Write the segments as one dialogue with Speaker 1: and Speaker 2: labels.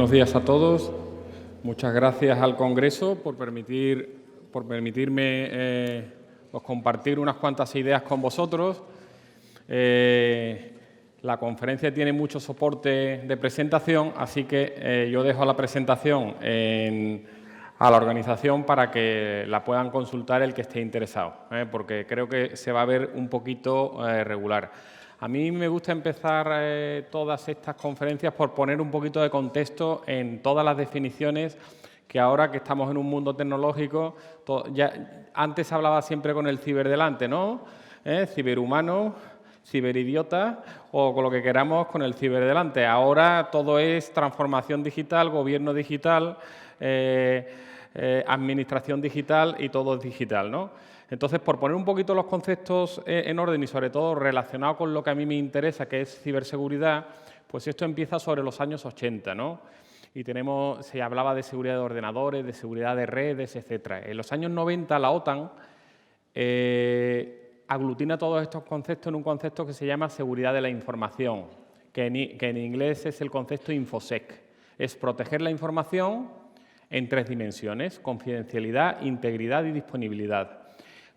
Speaker 1: Buenos días a todos. Muchas gracias al Congreso por permitirme pues, compartir unas cuantas ideas con vosotros. La conferencia tiene mucho soporte de presentación, así que yo dejo la presentación a la organización para que la puedan consultar el que esté interesado, porque creo que se va a ver un poquito regular. A mí me gusta empezar todas estas conferencias por poner un poquito de contexto en todas las definiciones que ahora que estamos en un mundo tecnológico, antes hablaba siempre con el ciber delante, ¿no? Ciberhumano, ciberidiota o con lo que queramos con el ciber delante. Ahora todo es transformación digital, gobierno digital, administración digital y todo es digital, ¿no? Entonces, por poner un poquito los conceptos en orden y sobre todo relacionado con lo que a mí me interesa, que es ciberseguridad, pues esto empieza sobre los años 80, ¿no? Y se hablaba de seguridad de ordenadores, de seguridad de redes, etcétera. En los años 90 la OTAN aglutina todos estos conceptos en un concepto que se llama seguridad de la información, que en inglés es el concepto InfoSec. Es proteger la información en 3 dimensiones: confidencialidad, integridad y disponibilidad.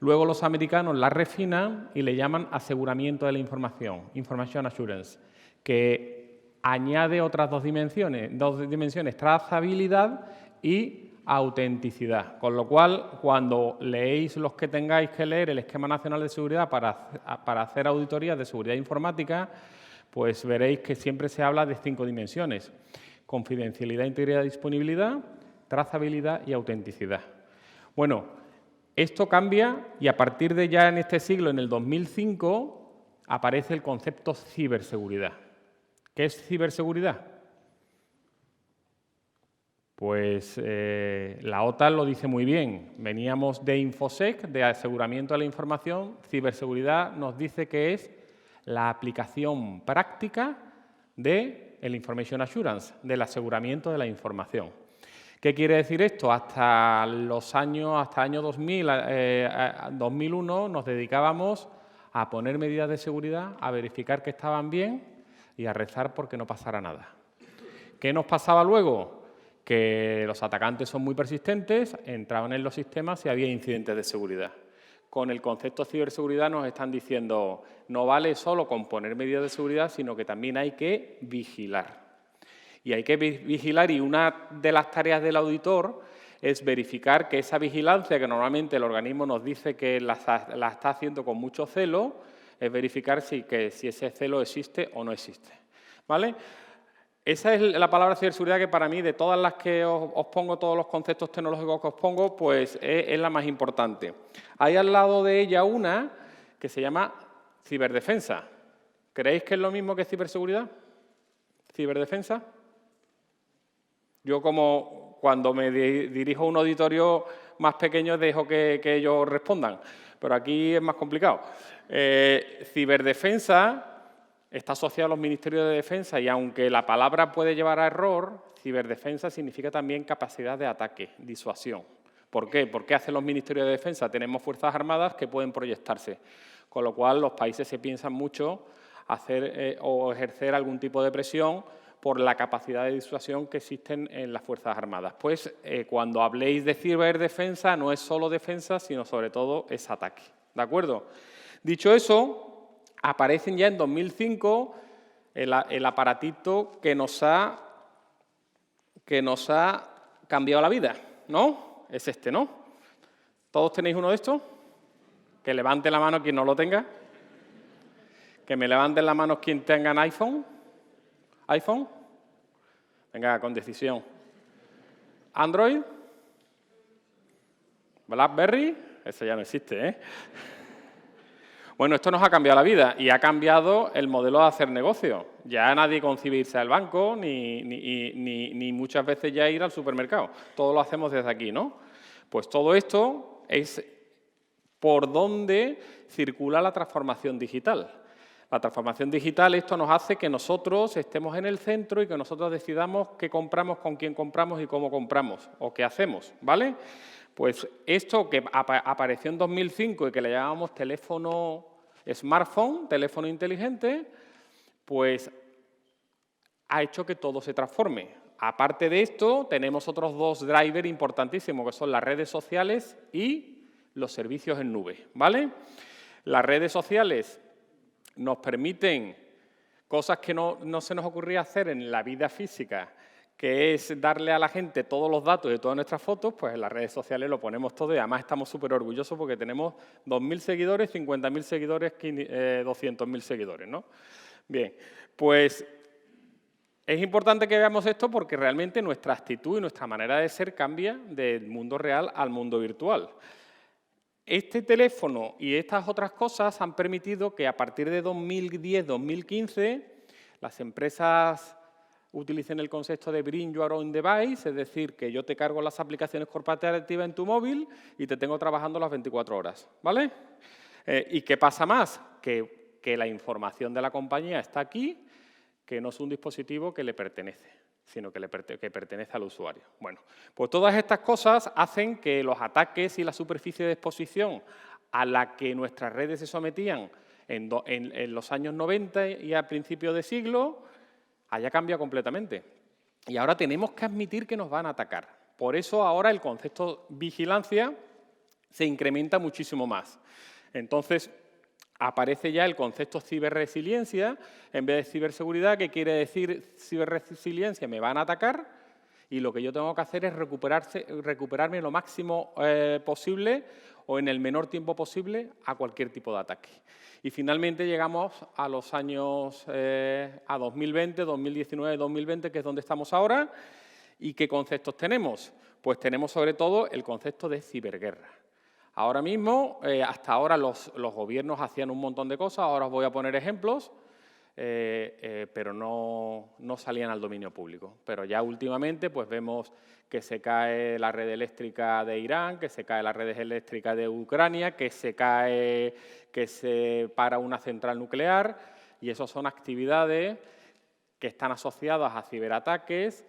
Speaker 1: Luego los americanos la refinan y le llaman aseguramiento de la información, Information Assurance, que añade otras dos dimensiones, trazabilidad y autenticidad. Con lo cual, cuando leéis los que tengáis que leer el Esquema Nacional de Seguridad para hacer auditorías de seguridad informática, pues veréis que siempre se habla de 5 dimensiones: confidencialidad, integridad, disponibilidad, trazabilidad y autenticidad. Bueno, esto cambia y a partir de ya en este siglo, en el 2005, aparece el concepto ciberseguridad. ¿Qué es ciberseguridad? Pues la OTAN lo dice muy bien. Veníamos de InfoSec, de aseguramiento de la información. Ciberseguridad nos dice que es la aplicación práctica del Information Assurance, del aseguramiento de la información. ¿Qué quiere decir esto? Hasta el año 2000, 2001, nos dedicábamos a poner medidas de seguridad, a verificar que estaban bien y a rezar porque no pasara nada. ¿Qué nos pasaba luego? Que los atacantes son muy persistentes, entraban en los sistemas y había incidentes de seguridad. Con el concepto de ciberseguridad nos están diciendo, no vale solo con poner medidas de seguridad, sino que también hay que vigilar. Y hay que vigilar, y una de las tareas del auditor es verificar que esa vigilancia, que normalmente el organismo nos dice que la está haciendo con mucho celo, es verificar si ese celo existe o no existe, ¿vale? Esa es la palabra ciberseguridad que para mí, de todas las que os pongo, todos los conceptos tecnológicos que os pongo, pues es la más importante. Hay al lado de ella una que se llama ciberdefensa. ¿Creéis que es lo mismo que ciberseguridad? ¿Ciberdefensa? Yo, como cuando me dirijo a un auditorio más pequeño, dejo que ellos respondan, pero aquí es más complicado. Ciberdefensa está asociado a los ministerios de defensa y aunque la palabra puede llevar a error, ciberdefensa significa también capacidad de ataque, disuasión. ¿Por qué? Porque hacen los ministerios de defensa. Tenemos fuerzas armadas que pueden proyectarse, con lo cual los países se piensan mucho hacer o ejercer algún tipo de presión por la capacidad de disuasión que existen en las Fuerzas Armadas. Pues cuando habléis de ciberdefensa no es solo defensa, sino sobre todo es ataque. ¿De acuerdo? Dicho eso, aparecen ya en 2005 el aparatito que nos ha cambiado la vida, ¿no? Es este, ¿no? ¿Todos tenéis uno de estos? Que levante la mano quien no lo tenga. Que me levanten la mano quien tengan iPhone. ¿iPhone? Venga, con decisión. ¿Android? ¿BlackBerry? Ese ya no existe, ¿eh? Bueno, esto nos ha cambiado la vida y ha cambiado el modelo de hacer negocio. Ya nadie concibe irse al banco ni muchas veces ya ir al supermercado. Todo lo hacemos desde aquí, ¿no? Pues todo esto es por donde circula la transformación digital. La transformación digital, esto nos hace que nosotros estemos en el centro y que nosotros decidamos qué compramos, con quién compramos y cómo compramos o qué hacemos, ¿vale? Pues esto que apareció en 2005 y que le llamamos teléfono smartphone, teléfono inteligente, pues ha hecho que todo se transforme. aparte de esto, tenemos otros dos drivers importantísimos, que son las redes sociales y los servicios en nube, ¿vale? Las redes sociales nos permiten cosas que no se nos ocurría hacer en la vida física, que es darle a la gente todos los datos de todas nuestras fotos, pues en las redes sociales lo ponemos todo y además estamos súper orgullosos porque tenemos 2.000 seguidores, 50.000 seguidores, 200.000 seguidores, ¿no? Bien, pues es importante que veamos esto porque realmente nuestra actitud y nuestra manera de ser cambia del mundo real al mundo virtual. Este teléfono y estas otras cosas han permitido que a partir de 2010-2015 las empresas utilicen el concepto de Bring Your Own Device, es decir, que yo te cargo las aplicaciones corporativas en tu móvil y te tengo trabajando las 24 horas, ¿vale? ¿Y qué pasa más? Que la información de la compañía está aquí, que no es un dispositivo que le pertenece, sino que pertenece al usuario. Bueno, pues todas estas cosas hacen que los ataques y la superficie de exposición a la que nuestras redes se sometían en los años 90 y a principios de siglo haya cambiado completamente. Y ahora tenemos que admitir que nos van a atacar. Por eso ahora el concepto vigilancia se incrementa muchísimo más. Entonces, aparece ya el concepto ciberresiliencia en vez de ciberseguridad, que quiere decir ciberresiliencia, me van a atacar y lo que yo tengo que hacer es recuperarme lo máximo posible o en el menor tiempo posible a cualquier tipo de ataque. Y finalmente llegamos a los años a 2020, 2019, 2020, que es donde estamos ahora. ¿Y qué conceptos tenemos? Pues tenemos sobre todo el concepto de ciberguerra. Ahora mismo, hasta ahora los gobiernos hacían un montón de cosas, ahora os voy a poner ejemplos, pero no salían al dominio público. Pero ya últimamente pues vemos que se cae la red eléctrica de Irán, que se cae la red eléctrica de Ucrania, que se para una central nuclear, y esas son actividades que están asociadas a ciberataques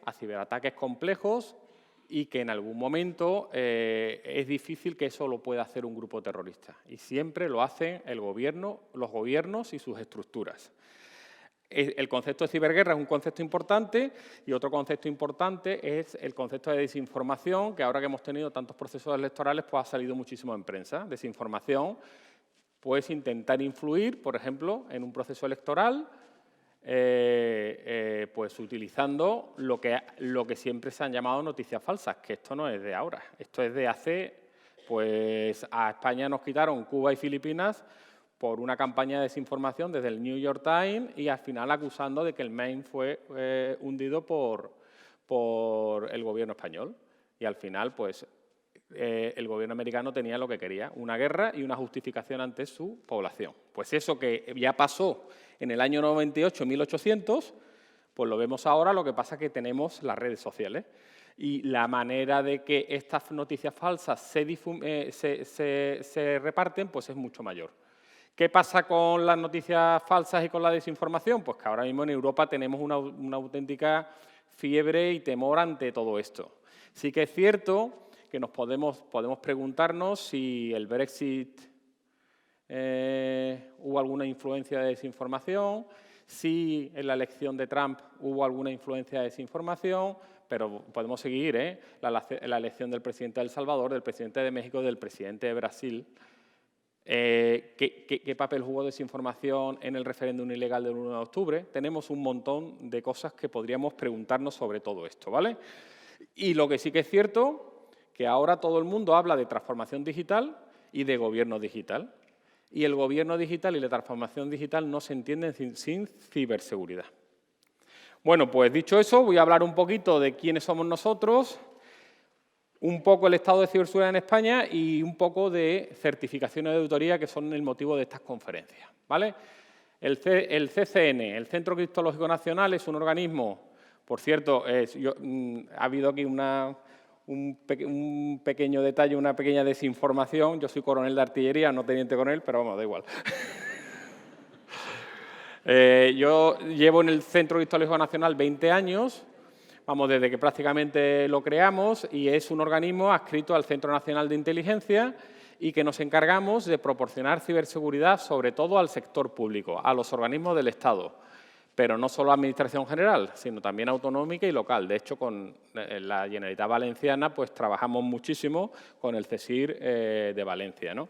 Speaker 1: complejos, y que en algún momento es difícil que eso lo pueda hacer un grupo terrorista. Y siempre lo hacen los gobiernos y sus estructuras. El concepto de ciberguerra es un concepto importante y otro concepto importante es el concepto de desinformación, que ahora que hemos tenido tantos procesos electorales pues ha salido muchísimo en prensa. Desinformación, pues intentar influir, por ejemplo, en un proceso electoral, pues utilizando lo que siempre se han llamado noticias falsas, que esto no es de ahora, esto es de hace, pues a España nos quitaron Cuba y Filipinas por una campaña de desinformación desde el New York Times y al final acusando de que el Maine fue hundido por el gobierno español. Y al final, pues, el gobierno americano tenía lo que quería, una guerra y una justificación ante su población. Pues eso que ya pasó en el año 98, 1800, pues lo vemos ahora, lo que pasa es que tenemos las redes sociales. Y la manera de que estas noticias falsas se reparten, pues es mucho mayor. ¿Qué pasa con las noticias falsas y con la desinformación? Pues que ahora mismo en Europa tenemos una auténtica fiebre y temor ante todo esto. Sí que es cierto que nos podemos preguntarnos si el Brexit hubo alguna influencia de desinformación, si en la elección de Trump hubo alguna influencia de desinformación, pero podemos seguir, la elección del presidente de El Salvador, del presidente de México, del presidente de Brasil. ¿Qué papel jugó desinformación en el referéndum ilegal del 1 de octubre? Tenemos un montón de cosas que podríamos preguntarnos sobre todo esto, ¿vale? Y lo que sí que es cierto, que ahora todo el mundo habla de transformación digital y de gobierno digital. Y el gobierno digital y la transformación digital no se entienden sin ciberseguridad. Bueno, pues dicho eso, voy a hablar un poquito de quiénes somos nosotros, un poco el estado de ciberseguridad en España y un poco de certificaciones de auditoría que son el motivo de estas conferencias, ¿vale? El CCN, el Centro Criptológico Nacional, es un organismo, por cierto, ha habido aquí un pequeño detalle, una pequeña desinformación. Yo soy coronel de artillería, no teniente coronel, pero vamos, da igual. Yo llevo en el Centro Criptológico Nacional 20 años, vamos, desde que prácticamente lo creamos, y es un organismo adscrito al Centro Nacional de Inteligencia y que nos encargamos de proporcionar ciberseguridad sobre todo al sector público, a los organismos del Estado. Pero no solo Administración General, sino también autonómica y local. De hecho, con la Generalitat Valenciana pues trabajamos muchísimo con el CSIR de Valencia, ¿no?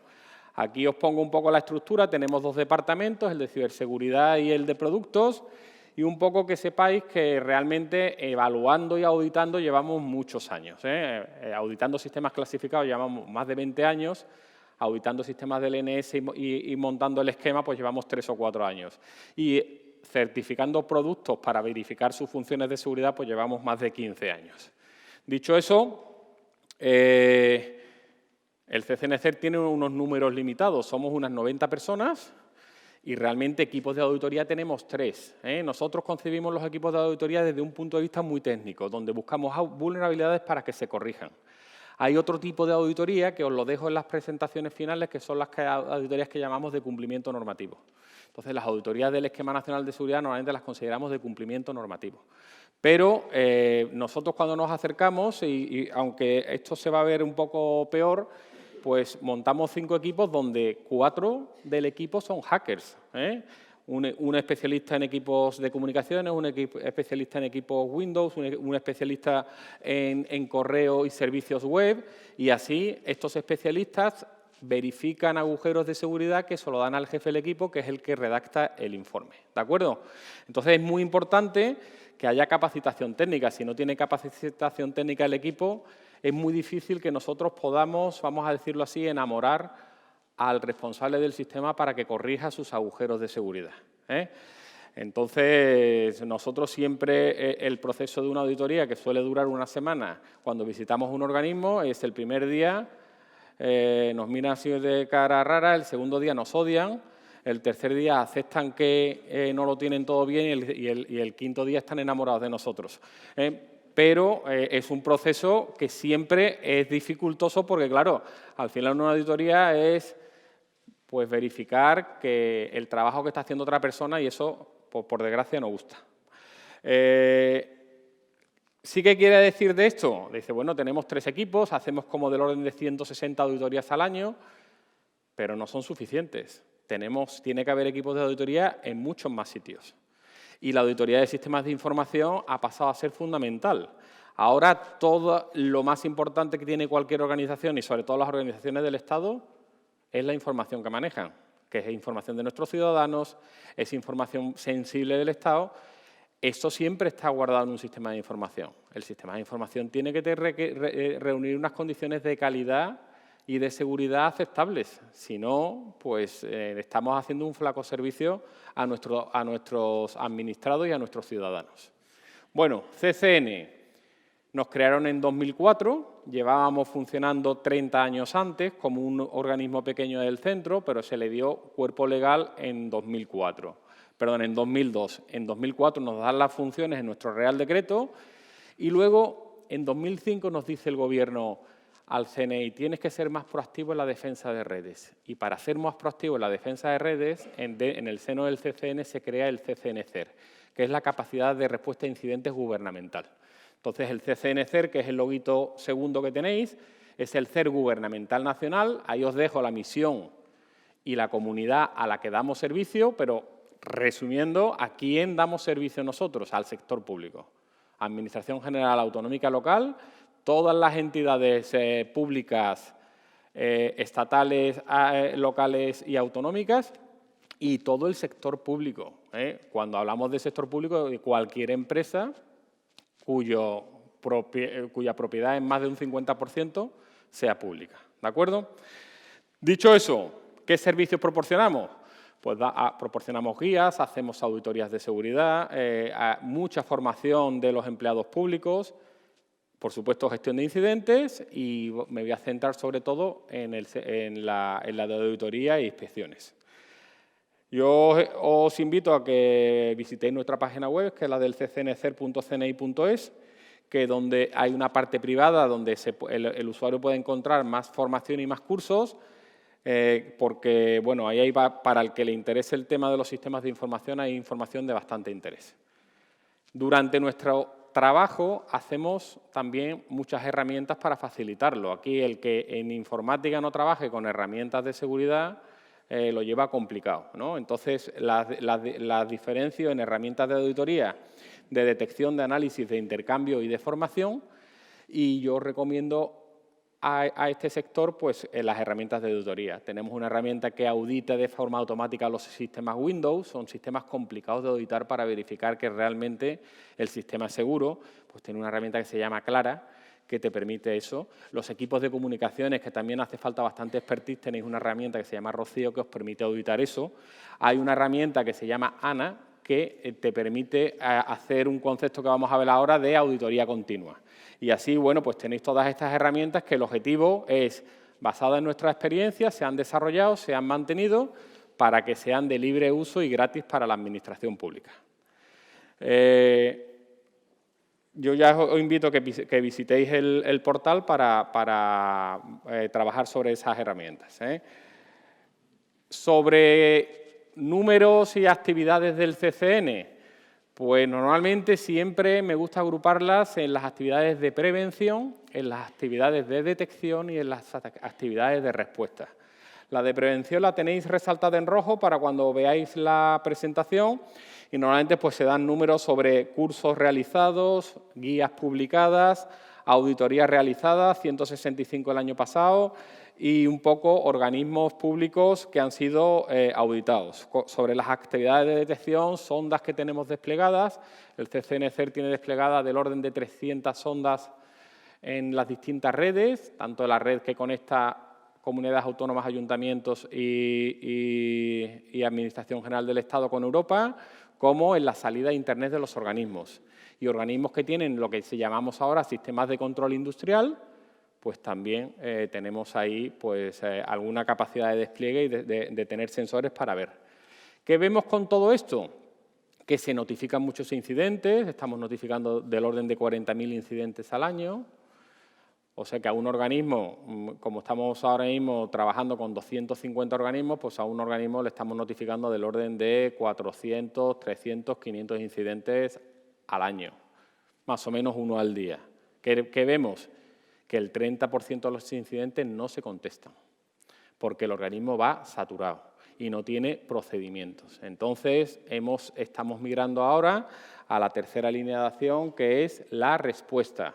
Speaker 1: Aquí os pongo un poco la estructura. Tenemos 2 departamentos, el de ciberseguridad y el de productos, y un poco que sepáis que realmente evaluando y auditando llevamos muchos años. Auditando sistemas clasificados llevamos más de 20 años, auditando sistemas del LNS y montando el esquema pues llevamos 3 o 4 años. Y certificando productos para verificar sus funciones de seguridad pues llevamos más de 15 años. Dicho eso, el CCNCERT tiene unos números limitados, somos unas 90 personas y realmente equipos de auditoría tenemos 3. Nosotros concebimos los equipos de auditoría desde un punto de vista muy técnico, donde buscamos vulnerabilidades para que se corrijan. Hay otro tipo de auditoría que os lo dejo en las presentaciones finales, que son las auditorías que llamamos de cumplimiento normativo. Entonces, las auditorías del Esquema Nacional de Seguridad normalmente las consideramos de cumplimiento normativo. Pero nosotros cuando nos acercamos, y aunque esto se va a ver un poco peor, pues montamos 5 equipos donde 4 del equipo son hackers. Un especialista en equipos de comunicaciones, un especialista en equipos Windows, un especialista en correo y servicios web, y así estos especialistas verifican agujeros de seguridad que se lo dan al jefe del equipo, que es el que redacta el informe. ¿De acuerdo? Entonces, es muy importante que haya capacitación técnica. Si no tiene capacitación técnica el equipo, es muy difícil que nosotros podamos, vamos a decirlo así, enamorar al responsable del sistema para que corrija sus agujeros de seguridad. Entonces, nosotros siempre, el proceso de una auditoría, que suele durar una semana, cuando visitamos un organismo, es el primer día, nos miran así de cara rara, el segundo día nos odian, el tercer día aceptan que no lo tienen todo bien y el quinto día están enamorados de nosotros. Pero es un proceso que siempre es dificultoso porque, claro, al final una auditoría es pues, verificar que el trabajo que está haciendo otra persona, y eso, pues, por desgracia, no gusta. ¿Sí que quiere decir de esto? Dice, bueno, tenemos 3 equipos, hacemos como del orden de 160 auditorías al año, pero no son suficientes. Tiene que haber equipos de auditoría en muchos más sitios. Y la auditoría de sistemas de información ha pasado a ser fundamental. Ahora, todo lo más importante que tiene cualquier organización, y sobre todo las organizaciones del Estado, es la información que manejan, que es información de nuestros ciudadanos, es información sensible del Estado. Esto siempre está guardado en un sistema de información. El sistema de información tiene que reunir unas condiciones de calidad y de seguridad aceptables. Si no, pues estamos haciendo un flaco servicio a nuestros administrados y a nuestros ciudadanos. Bueno, CCN nos crearon en 2004, llevábamos funcionando 30 años antes como un organismo pequeño del centro, pero se le dio cuerpo legal en 2004. Perdón, en 2002. En 2004 nos dan las funciones en nuestro Real Decreto y luego en 2005 nos dice el Gobierno al CNI, tienes que ser más proactivo en la defensa de redes. Y para ser más proactivo en la defensa de redes, en el seno del CCN se crea el CCNCER, que es la capacidad de respuesta a incidentes gubernamental. Entonces, el CCNCER, que es el loguito segundo que tenéis, es el CER gubernamental nacional. Ahí os dejo la misión y la comunidad a la que damos servicio, pero resumiendo, ¿a quién damos servicio nosotros? Al sector público. Administración General Autonómica Local, todas las entidades públicas, estatales, locales y autonómicas y todo el sector público. Cuando hablamos de sector público, cualquier empresa cuya propiedad es más de un 50% sea pública. ¿De acuerdo? Dicho eso, ¿qué servicios proporcionamos? Pues proporcionamos guías, hacemos auditorías de seguridad, mucha formación de los empleados públicos, por supuesto gestión de incidentes y me voy a centrar sobre todo en la de auditoría e inspecciones. Yo os invito a que visitéis nuestra página web, que es la del ccncer.cni.es, que donde hay una parte privada donde el usuario puede encontrar más formación y más cursos, porque bueno, ahí para el que le interese el tema de los sistemas de información, hay información de bastante interés. Durante nuestro trabajo hacemos también muchas herramientas para facilitarlo. Aquí el que en informática no trabaje con herramientas de seguridad, lo lleva complicado, ¿no? Entonces, las diferencio en herramientas de auditoría, de detección, de análisis, de intercambio y de formación, y yo recomiendo a este sector pues, las herramientas de auditoría. Tenemos una herramienta que audita de forma automática los sistemas Windows, son sistemas complicados de auditar para verificar que realmente el sistema es seguro, pues tiene una herramienta que se llama Clara, que te permite eso. Los equipos de comunicaciones, que también hace falta bastante expertise, tenéis una herramienta que se llama Rocío, que os permite auditar eso. Hay una herramienta que se llama ANA, que te permite hacer un concepto que vamos a ver ahora de auditoría continua. Y así, bueno, pues tenéis todas estas herramientas que el objetivo es, basado en nuestra experiencia, se han desarrollado, se han mantenido, para que sean de libre uso y gratis para la administración pública. Yo ya os invito a que visitéis el portal para trabajar sobre esas herramientas. Sobre números y actividades del CCN, pues normalmente siempre me gusta agruparlas en las actividades de prevención, en las actividades de detección y en las actividades de respuesta. La de prevención la tenéis resaltada en rojo para cuando veáis la presentación. Y normalmente pues, se dan números sobre cursos realizados, guías publicadas, auditorías realizadas, 165 el año pasado, y un poco organismos públicos que han sido auditados. Sobre las actividades de detección, sondas que tenemos desplegadas, el CCN-CER tiene desplegada del orden de 300 sondas en las distintas redes, tanto la red que conecta comunidades autónomas, ayuntamientos y Administración General del Estado con Europa, como en la salida a Internet de los organismos. Y organismos que tienen lo que llamamos ahora sistemas de control industrial, pues también tenemos ahí pues, alguna capacidad de despliegue y de tener sensores para ver. ¿Qué vemos con todo esto? Que se notifican muchos incidentes, estamos notificando del orden de 40.000 incidentes al año. O sea que a un organismo, como estamos ahora mismo trabajando con 250 organismos, pues a un organismo le estamos notificando del orden de 400, 300, 500 incidentes al año, más o menos uno al día. ¿Qué vemos? Que el 30% de los incidentes no se contestan, porque el organismo va saturado y no tiene procedimientos. Entonces, estamos migrando ahora a la tercera línea de acción, que es la respuesta.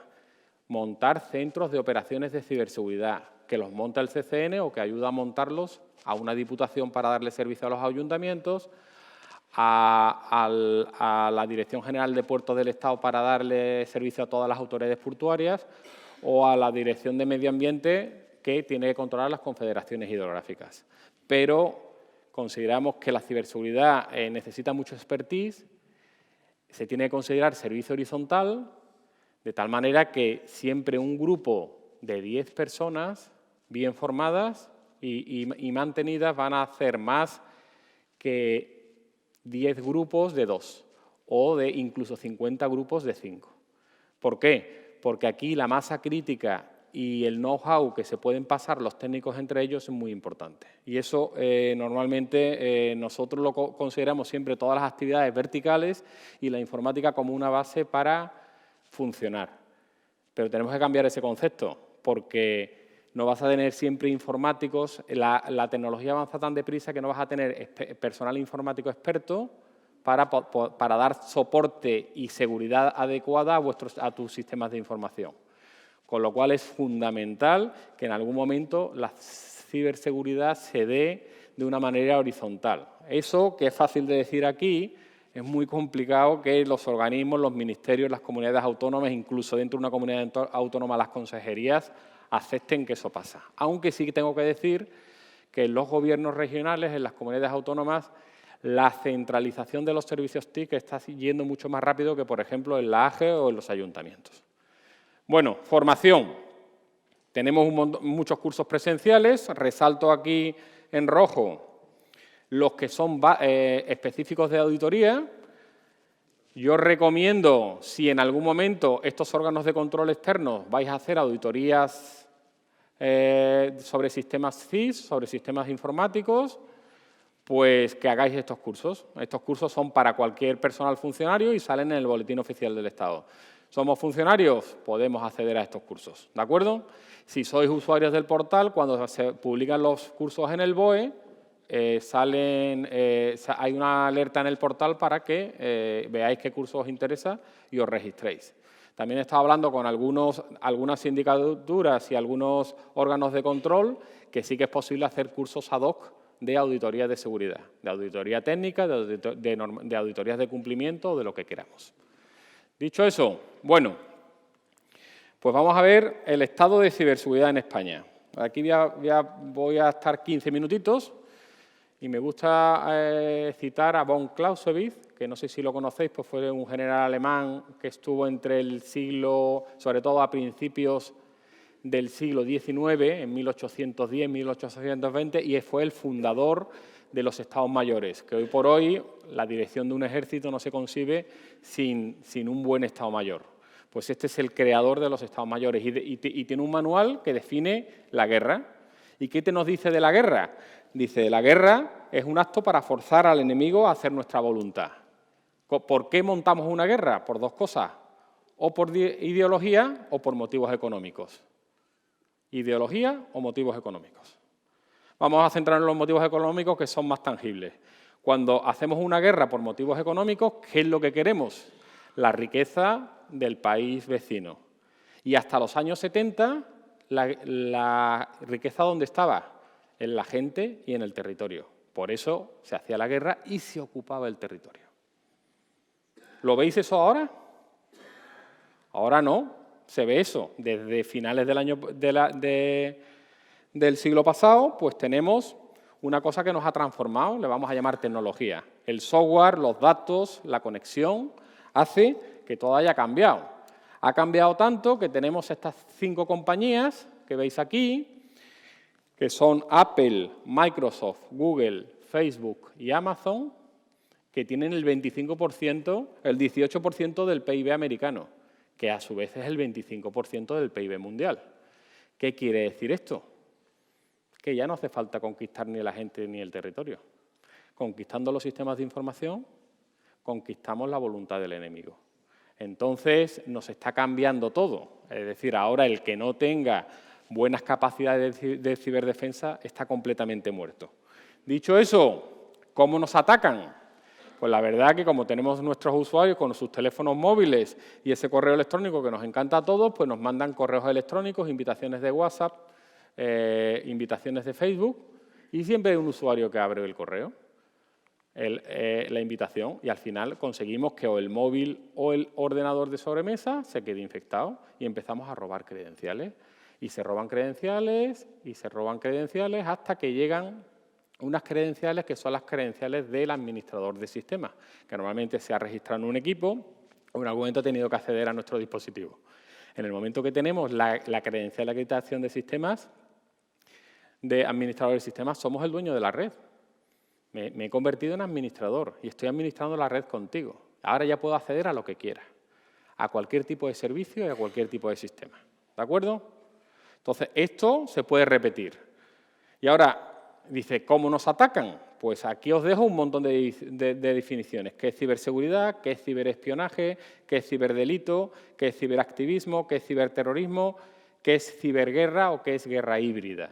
Speaker 1: Montar centros de operaciones de ciberseguridad, que los monta el CCN o que ayuda a montarlos a una diputación para darle servicio a los ayuntamientos, a la Dirección General de Puertos del Estado para darle servicio a todas las autoridades portuarias o a la Dirección de Medio Ambiente, que tiene que controlar las confederaciones hidrográficas. Pero consideramos que la ciberseguridad necesita mucho expertise, se tiene que considerar servicio horizontal, de tal manera que siempre un grupo de 10 personas bien formadas y mantenidas van a hacer más que 10 grupos de 2 o de incluso 50 grupos de 5. ¿Por qué? Porque aquí la masa crítica y el know-how que se pueden pasar los técnicos entre ellos es muy importante. Y eso normalmente nosotros lo consideramos siempre todas las actividades verticales y la informática como una base para funcionar. Pero tenemos que cambiar ese concepto, porque no vas a tener siempre informáticos, la tecnología avanza tan deprisa que no vas a tener personal informático experto para dar soporte y seguridad adecuada a tus sistemas de información. Con lo cual es fundamental que en algún momento la ciberseguridad se dé de una manera horizontal. Eso, que es fácil de decir aquí, es muy complicado que los organismos, los ministerios, las comunidades autónomas, incluso dentro de una comunidad autónoma las consejerías, acepten que eso pasa. Aunque sí tengo que decir que en los gobiernos regionales, en las comunidades autónomas, la centralización de los servicios TIC está yendo mucho más rápido que, por ejemplo, en la AGE o en los ayuntamientos. Bueno, formación. Tenemos muchos cursos presenciales. Resalto aquí en rojo los que son específicos de auditoría. Yo recomiendo, si en algún momento estos órganos de control externos vais a hacer auditorías sobre sistemas CIS, sobre sistemas informáticos, pues que hagáis estos cursos. Estos cursos son para cualquier personal funcionario y salen en el Boletín Oficial del Estado. ¿Somos funcionarios? Podemos acceder a estos cursos, ¿de acuerdo? Si sois usuarios del portal, cuando se publican los cursos en el BOE, hay una alerta en el portal para que veáis qué curso os interesa y os registréis. También he estado hablando con algunas sindicaturas y algunos órganos de control que sí que es posible hacer cursos ad hoc de auditoría de seguridad, de auditoría técnica, de auditorías de cumplimiento o de lo que queramos. Dicho eso, bueno, pues vamos a ver el estado de ciberseguridad en España. Aquí voy a estar 15 minutitos y me gusta citar a von Clausewitz, que no sé si lo conocéis, pues fue un general alemán que estuvo entre el siglo, sobre todo a principios del siglo XIX, en 1810, 1820, y fue el fundador de los Estados Mayores, que hoy por hoy la dirección de un ejército no se concibe sin un buen Estado Mayor. Pues este es el creador de los Estados Mayores y tiene un manual que define la guerra. ¿Y qué nos dice de la guerra? Dice, la guerra es un acto para forzar al enemigo a hacer nuestra voluntad. ¿Por qué montamos una guerra? Por dos cosas, o por ideología o por motivos económicos. Ideología o motivos económicos. Vamos a centrarnos en los motivos económicos que son más tangibles. Cuando hacemos una guerra por motivos económicos, ¿qué es lo que queremos? La riqueza del país vecino. Y hasta los años 70, la riqueza ¿dónde estaba? En la gente y en el territorio. Por eso se hacía la guerra y se ocupaba el territorio. ¿Lo veis eso ahora? Ahora no, se ve eso. Desde finales del siglo pasado, pues tenemos una cosa que nos ha transformado, le vamos a llamar tecnología. El software, los datos, la conexión, hace que todo haya cambiado. Ha cambiado tanto que tenemos estas 5 compañías que veis aquí, que son Apple, Microsoft, Google, Facebook y Amazon, que tienen el 25%, el 18% del PIB americano, que a su vez es el 25% del PIB mundial. ¿Qué quiere decir esto? Que ya no hace falta conquistar ni la gente ni el territorio. Conquistando los sistemas de información, conquistamos la voluntad del enemigo. Entonces, nos está cambiando todo. Es decir, ahora el que no tenga buenas capacidades de ciberdefensa está completamente muerto. Dicho eso, ¿cómo nos atacan? Pues la verdad que como tenemos nuestros usuarios con sus teléfonos móviles y ese correo electrónico que nos encanta a todos, pues nos mandan correos electrónicos, invitaciones de WhatsApp, invitaciones de Facebook, y siempre hay un usuario que abre el correo, la invitación, y al final conseguimos que o el móvil o el ordenador de sobremesa se quede infectado y empezamos a robar credenciales. Y se roban credenciales y se roban credenciales hasta que llegan unas credenciales que son las credenciales del administrador de sistemas, que normalmente se ha registrado en un equipo o en algún momento ha tenido que acceder a nuestro dispositivo. En el momento que tenemos la credencial de acreditación de sistemas, de administrador de sistemas, somos el dueño de la red. Me he convertido en administrador y estoy administrando la red contigo. Ahora ya puedo acceder a lo que quiera, a cualquier tipo de servicio y a cualquier tipo de sistema. ¿De acuerdo? Entonces, esto se puede repetir. Y ahora, dice, ¿cómo nos atacan? Pues aquí os dejo un montón de definiciones. ¿Qué es ciberseguridad? ¿Qué es ciberespionaje? ¿Qué es ciberdelito? ¿Qué es ciberactivismo? ¿Qué es ciberterrorismo? ¿Qué es ciberguerra o qué es guerra híbrida?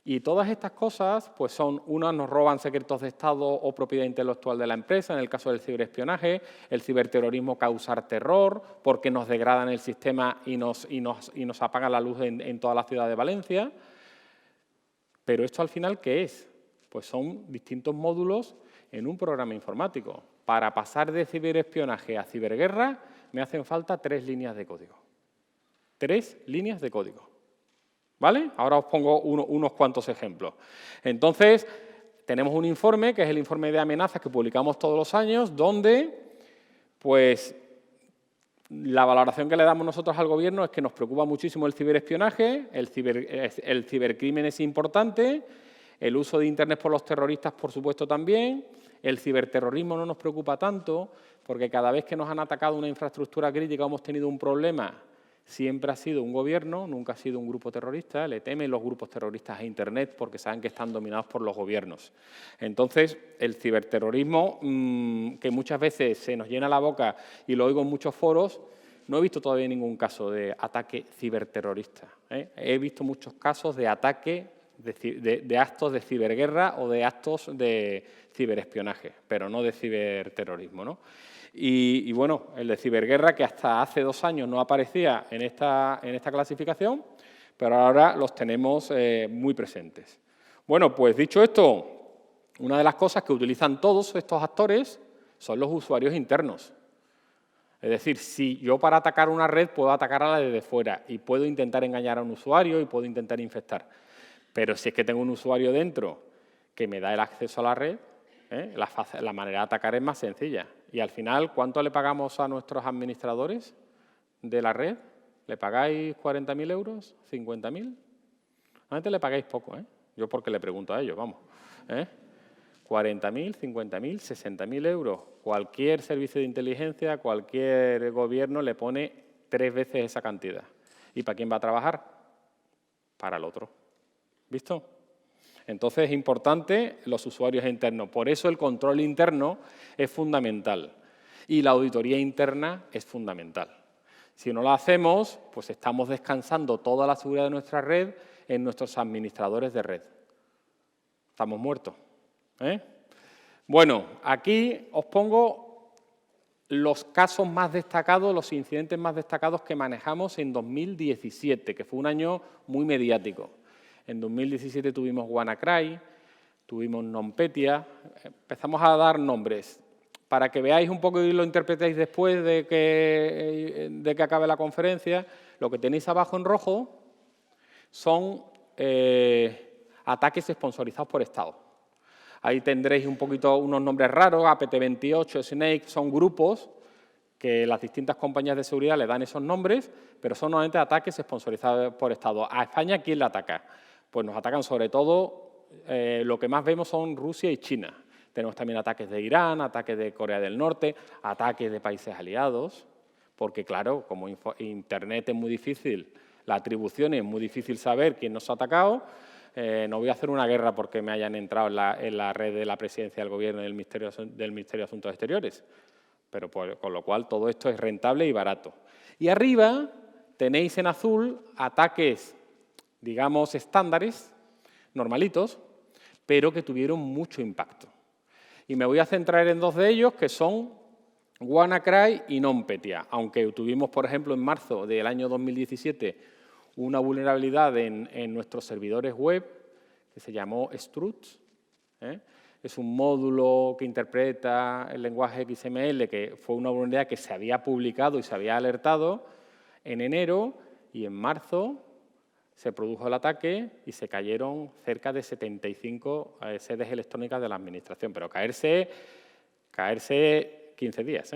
Speaker 1: Y todas estas cosas, pues son, unas nos roban secretos de Estado o propiedad intelectual de la empresa, en el caso del ciberespionaje, el ciberterrorismo causar terror, porque nos degradan el sistema y nos apagan la luz en toda la ciudad de Valencia. Pero esto al final, ¿qué es? Pues son distintos módulos en un programa informático. Para pasar de ciberespionaje a ciberguerra me hacen falta 3 líneas de código. 3 líneas de código. ¿Vale? Ahora os pongo unos cuantos ejemplos. Entonces, tenemos un informe, que es el informe de amenazas que publicamos todos los años, donde, pues, la valoración que le damos nosotros al Gobierno es que nos preocupa muchísimo el ciberespionaje, el cibercrimen es importante, el uso de Internet por los terroristas, por supuesto, también. El ciberterrorismo no nos preocupa tanto, porque cada vez que nos han atacado una infraestructura crítica hemos tenido un problema. Siempre ha sido un gobierno, nunca ha sido un grupo terrorista. Le temen los grupos terroristas a Internet porque saben que están dominados por los gobiernos. Entonces, el ciberterrorismo, que muchas veces se nos llena la boca y lo oigo en muchos foros, no he visto todavía ningún caso de ataque ciberterrorista. He visto muchos casos de ataque de actos de ciberguerra o de actos de ciberespionaje, pero no de ciberterrorismo, ¿no? Y bueno, el de ciberguerra, que hasta hace 2 años no aparecía en esta clasificación, pero ahora los tenemos muy presentes. Bueno, pues dicho esto, una de las cosas que utilizan todos estos actores son los usuarios internos. Es decir, si yo para atacar una red puedo atacarla desde fuera y puedo intentar engañar a un usuario y puedo intentar infectar. Pero si es que tengo un usuario dentro que me da el acceso a la red, la manera de atacar es más sencilla. Y al final, ¿cuánto le pagamos a nuestros administradores de la red? ¿Le pagáis 40.000 euros? ¿50.000? Realmente le pagáis poco, ¿eh? Yo porque le pregunto a ellos, vamos. 40.000, 50.000, 60.000 euros. Cualquier servicio de inteligencia, cualquier gobierno le pone 3 veces esa cantidad. ¿Y para quién va a trabajar? Para el otro. ¿Visto? Entonces es importante los usuarios internos. Por eso el control interno es fundamental. Y la auditoría interna es fundamental. Si no lo hacemos, pues estamos descansando toda la seguridad de nuestra red en nuestros administradores de red. Estamos muertos. Bueno, aquí os pongo los casos más destacados, los incidentes más destacados que manejamos en 2017, que fue un año muy mediático. En 2017 tuvimos WannaCry, tuvimos NotPetya, empezamos a dar nombres. Para que veáis un poco y lo interpretéis después de que acabe la conferencia, lo que tenéis abajo en rojo son ataques sponsorizados por Estado. Ahí tendréis un poquito unos nombres raros, APT28, Snake, son grupos que las distintas compañías de seguridad le dan esos nombres, pero son normalmente ataques sponsorizados por Estado. ¿A España quién la ataca? Pues nos atacan sobre todo, lo que más vemos son Rusia y China. Tenemos también ataques de Irán, ataques de Corea del Norte, ataques de países aliados, porque claro, como Internet es muy difícil, la atribución es muy difícil saber quién nos ha atacado. No voy a hacer una guerra porque me hayan entrado en la red de la Presidencia del Gobierno y del Ministerio de Asuntos Exteriores, pero con lo cual todo esto es rentable y barato. Y arriba tenéis en azul ataques, digamos, estándares, normalitos, pero que tuvieron mucho impacto. Y me voy a centrar en 2 de ellos, que son WannaCry y NotPetya. Aunque tuvimos, por ejemplo, en marzo del año 2017, una vulnerabilidad en nuestros servidores web que se llamó Struts. Es un módulo que interpreta el lenguaje XML, que fue una vulnerabilidad que se había publicado y se había alertado en enero, y en marzo se produjo el ataque y se cayeron cerca de 75 sedes electrónicas de la Administración. Pero caerse 15 días,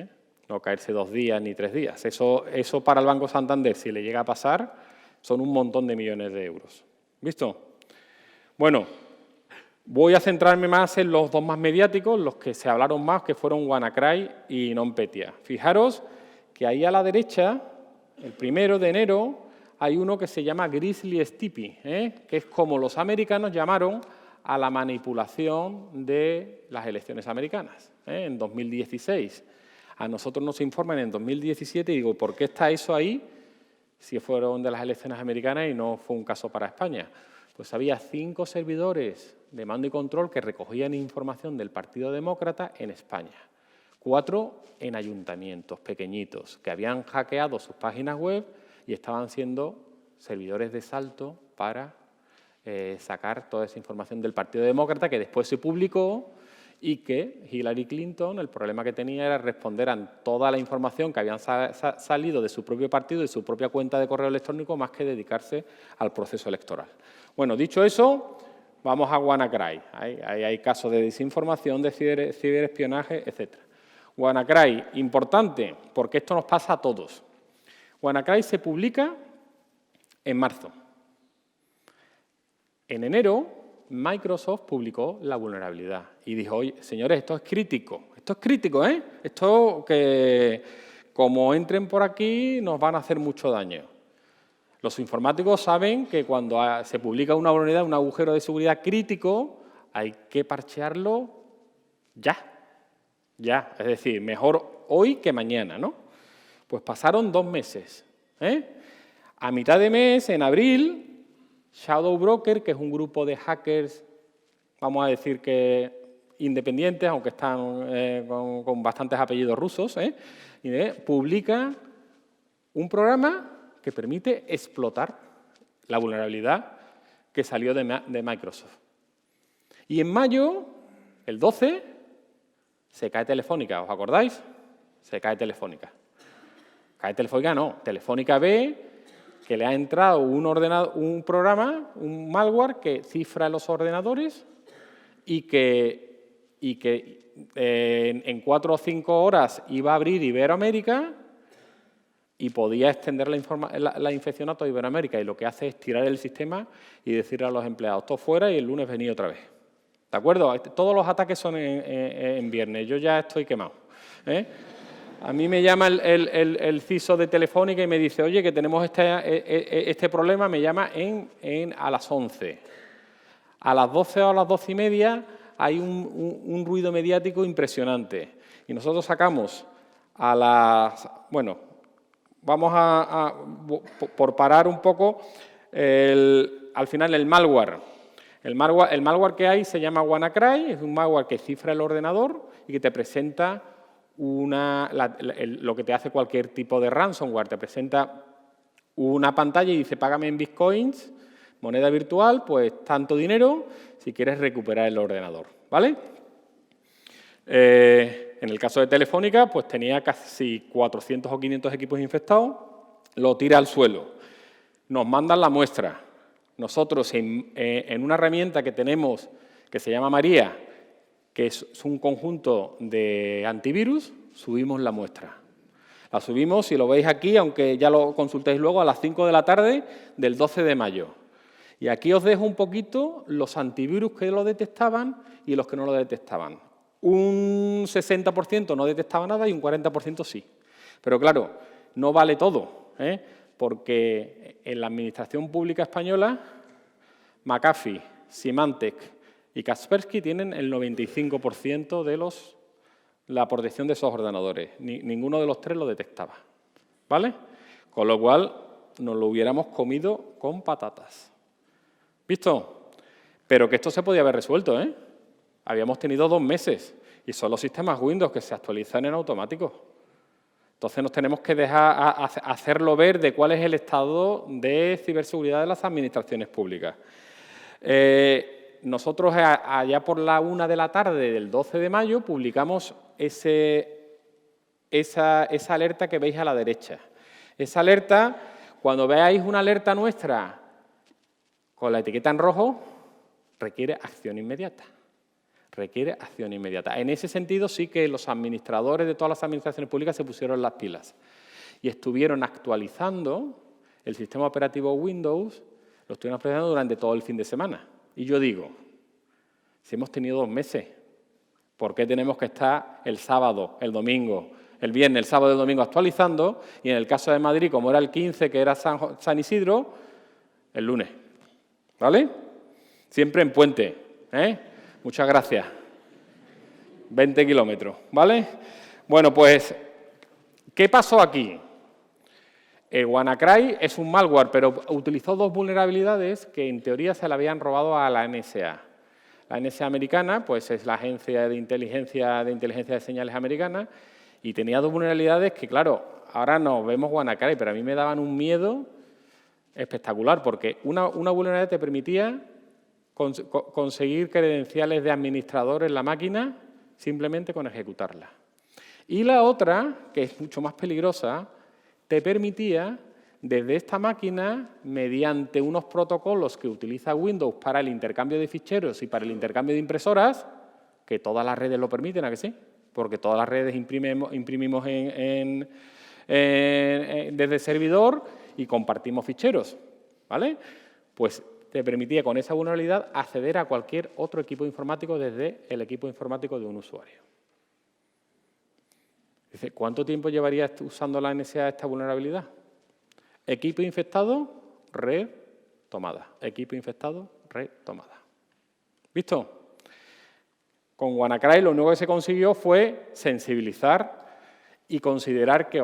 Speaker 1: no caerse 2 días ni 3 días. Eso para el Banco Santander, si le llega a pasar, son un montón de millones de euros. ¿Visto? Bueno, voy a centrarme más en los 2 más mediáticos, los que se hablaron más, que fueron WannaCry y NotPetya. Fijaros que ahí a la derecha, el 1 de enero, hay uno que se llama Grizzly Steepy, que es como los americanos llamaron a la manipulación de las elecciones americanas, en 2016. A nosotros nos informan en 2017 y digo, ¿por qué está eso ahí si fueron de las elecciones americanas y no fue un caso para España? Pues había 5 servidores de mando y control que recogían información del Partido Demócrata en España. 4 en ayuntamientos pequeñitos que habían hackeado sus páginas web y estaban siendo servidores de salto para sacar toda esa información del Partido Demócrata, que después se publicó, y que Hillary Clinton, el problema que tenía era responder a toda la información que habían salido de su propio partido, de su propia cuenta de correo electrónico, más que dedicarse al proceso electoral. Bueno, dicho eso, vamos a WannaCry. Hay casos de desinformación, de ciberespionaje, etc. WannaCry, importante, porque esto nos pasa a todos. WannaCry se publica en marzo. En enero, Microsoft publicó la vulnerabilidad y dijo, oye, señores, esto es crítico, Esto que como entren por aquí nos van a hacer mucho daño. Los informáticos saben que cuando se publica una vulnerabilidad, un agujero de seguridad crítico, hay que parchearlo ya, es decir, mejor hoy que mañana, ¿no? Pues pasaron 2 meses, A mitad de mes, en abril, Shadow Broker, que es un grupo de hackers, vamos a decir que independientes, aunque están con bastantes apellidos rusos, publica un programa que permite explotar la vulnerabilidad que salió de Microsoft. Y en mayo, el 12, se cae Telefónica, ¿os acordáis? Se cae Telefónica. Cae Telefónica no, Telefónica ve que le ha entrado un programa, un malware que cifra los ordenadores y que en 4 o 5 horas iba a abrir Iberoamérica y podía extender la infección a toda Iberoamérica. Y lo que hace es tirar el sistema y decirle a los empleados, todo fuera y el lunes venid otra vez. ¿De acuerdo? Todos los ataques son en viernes. Yo ya estoy quemado. A mí me llama el CISO de Telefónica y me dice, oye, que tenemos este problema, me llama a las 11. A las 12 o a las 12:30 hay un ruido mediático impresionante. Y nosotros sacamos a las... Bueno, vamos por parar un poco, al final el malware. El malware que hay se llama WannaCry, es un malware que cifra el ordenador y que te presenta lo que te hace cualquier tipo de ransomware. Te presenta una pantalla y dice, págame en bitcoins, moneda virtual, pues tanto dinero si quieres recuperar el ordenador, ¿vale? En el caso de Telefónica, pues tenía casi 400 o 500 equipos infectados, lo tira al suelo, nos mandan la muestra. Nosotros en una herramienta que tenemos que se llama María, que es un conjunto de antivirus, subimos la muestra. La subimos, si lo veis aquí, aunque ya lo consultéis luego, a las 5 de la tarde del 12 de mayo. Y aquí os dejo un poquito los antivirus que lo detectaban y los que no lo detectaban. Un 60% no detectaba nada y un 40% sí. Pero claro, no vale todo, porque en la Administración Pública Española, McAfee, Symantec y Kaspersky tienen el 95% de la protección de esos ordenadores. Ninguno de los tres lo detectaba, ¿vale? Con lo cual, nos lo hubiéramos comido con patatas. ¿Visto? Pero que esto se podía haber resuelto, ¿eh? Habíamos tenido 2 meses y son los sistemas Windows que se actualizan en automático. Entonces nos tenemos que dejar hacerlo ver de cuál es el estado de ciberseguridad de las administraciones públicas. Nosotros allá por la 1 de la tarde del 12 de mayo publicamos esa alerta que veis a la derecha. Esa alerta, cuando veáis una alerta nuestra con la etiqueta en rojo, requiere acción inmediata. Requiere acción inmediata. En ese sentido sí que los administradores de todas las administraciones públicas se pusieron las pilas y estuvieron actualizando el sistema operativo Windows, lo estuvieron actualizando durante todo el fin de semana. Y yo digo, si hemos tenido 2 meses, ¿por qué tenemos que estar el sábado, el domingo, el viernes, el sábado y el domingo actualizando? Y en el caso de Madrid, como era el 15, que era San Isidro, el lunes. ¿Vale? Siempre en puente, Muchas gracias. 20 kilómetros, ¿vale? Bueno, pues, ¿qué pasó aquí? WannaCry es un malware, pero utilizó 2 vulnerabilidades que en teoría se le habían robado a la NSA. La NSA americana, pues es la agencia de inteligencia de señales americana, y tenía 2 vulnerabilidades que, claro, ahora nos vemos WannaCry, pero a mí me daban un miedo espectacular, porque una vulnerabilidad te permitía conseguir credenciales de administrador en la máquina simplemente con ejecutarla. Y la otra, que es mucho más peligrosa, te permitía, desde esta máquina, mediante unos protocolos que utiliza Windows para el intercambio de ficheros y para el intercambio de impresoras, que todas las redes lo permiten, ¿a que sí? Porque todas las redes imprimimos desde servidor y compartimos ficheros, ¿vale? Pues te permitía con esa vulnerabilidad acceder a cualquier otro equipo informático desde el equipo informático de un usuario. Dice, ¿cuánto tiempo llevaría usando la NSA esta vulnerabilidad? Equipo infectado, red tomada. Equipo infectado, red tomada. ¿Visto? Con WannaCry lo único que se consiguió fue sensibilizar y considerar que,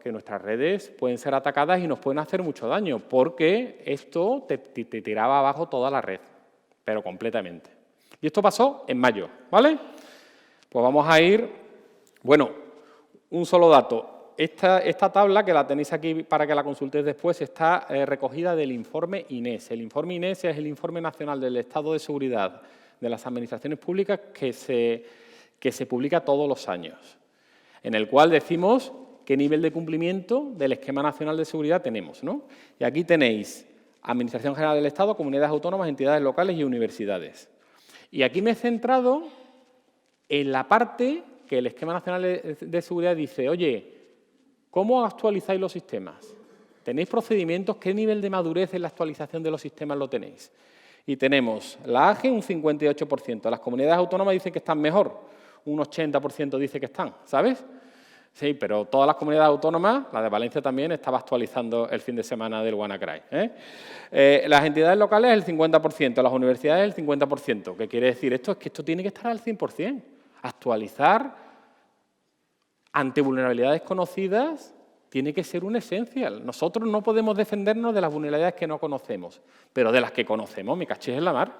Speaker 1: que nuestras redes pueden ser atacadas y nos pueden hacer mucho daño, porque esto te tiraba abajo toda la red, pero completamente. Y esto pasó en mayo, ¿vale? Pues vamos a ir, bueno, un solo dato. Esta tabla, que la tenéis aquí para que la consultéis después, está recogida del informe INES. El informe INES es el Informe Nacional del Estado de Seguridad de las Administraciones Públicas que se publica todos los años, en el cual decimos qué nivel de cumplimiento del Esquema Nacional de Seguridad tenemos, ¿no? Y aquí tenéis Administración General del Estado, comunidades autónomas, entidades locales y universidades. Y aquí me he centrado en la parte que el Esquema Nacional de Seguridad dice, oye, ¿cómo actualizáis los sistemas? ¿Tenéis procedimientos? ¿Qué nivel de madurez en la actualización de los sistemas lo tenéis? Y tenemos la AGE un 58%, las comunidades autónomas dicen que están mejor, un 80% dice que están, ¿sabes? Sí, pero todas las comunidades autónomas, la de Valencia también, estaba actualizando el fin de semana del WannaCry. Las entidades locales el 50%, las universidades el 50%. ¿Qué quiere decir esto? Es que esto tiene que estar al 100%. Actualizar ante vulnerabilidades conocidas tiene que ser un esencial. Nosotros no podemos defendernos de las vulnerabilidades que no conocemos, pero de las que conocemos, me cachis en la mar.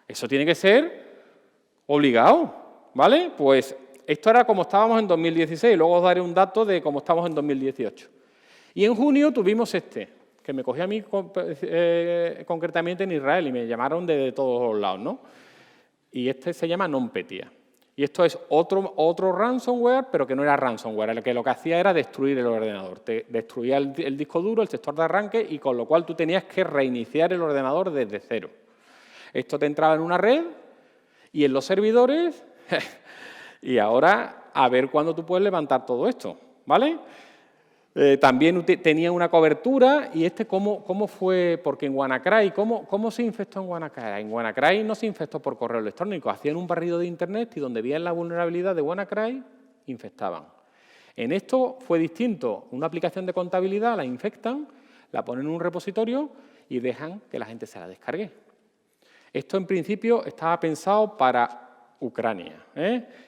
Speaker 1: Eso tiene que ser obligado. ¿Vale? Pues esto era como estábamos en 2016, luego os daré un dato de cómo estamos en 2018. Y en junio tuvimos que me cogió a mí concretamente en Israel y me llamaron de todos los lados, ¿no? Y se llama NotPetya. Y esto es otro ransomware, pero que no era ransomware, que lo que hacía era destruir el ordenador. Te destruía el disco duro, el sector de arranque, y con lo cual tú tenías que reiniciar el ordenador desde cero. Esto te entraba en una red y en los servidores... Y ahora, a ver cuándo tú puedes levantar todo esto, ¿vale? También tenía una cobertura, y ¿cómo fue? Porque en WannaCry, ¿cómo se infectó en WannaCry? En WannaCry no se infectó por correo electrónico, hacían un barrido de Internet y donde veían la vulnerabilidad de WannaCry, infectaban. En esto fue distinto, una aplicación de contabilidad la infectan, la ponen en un repositorio y dejan que la gente se la descargue. Esto en principio estaba pensado para Ucrania,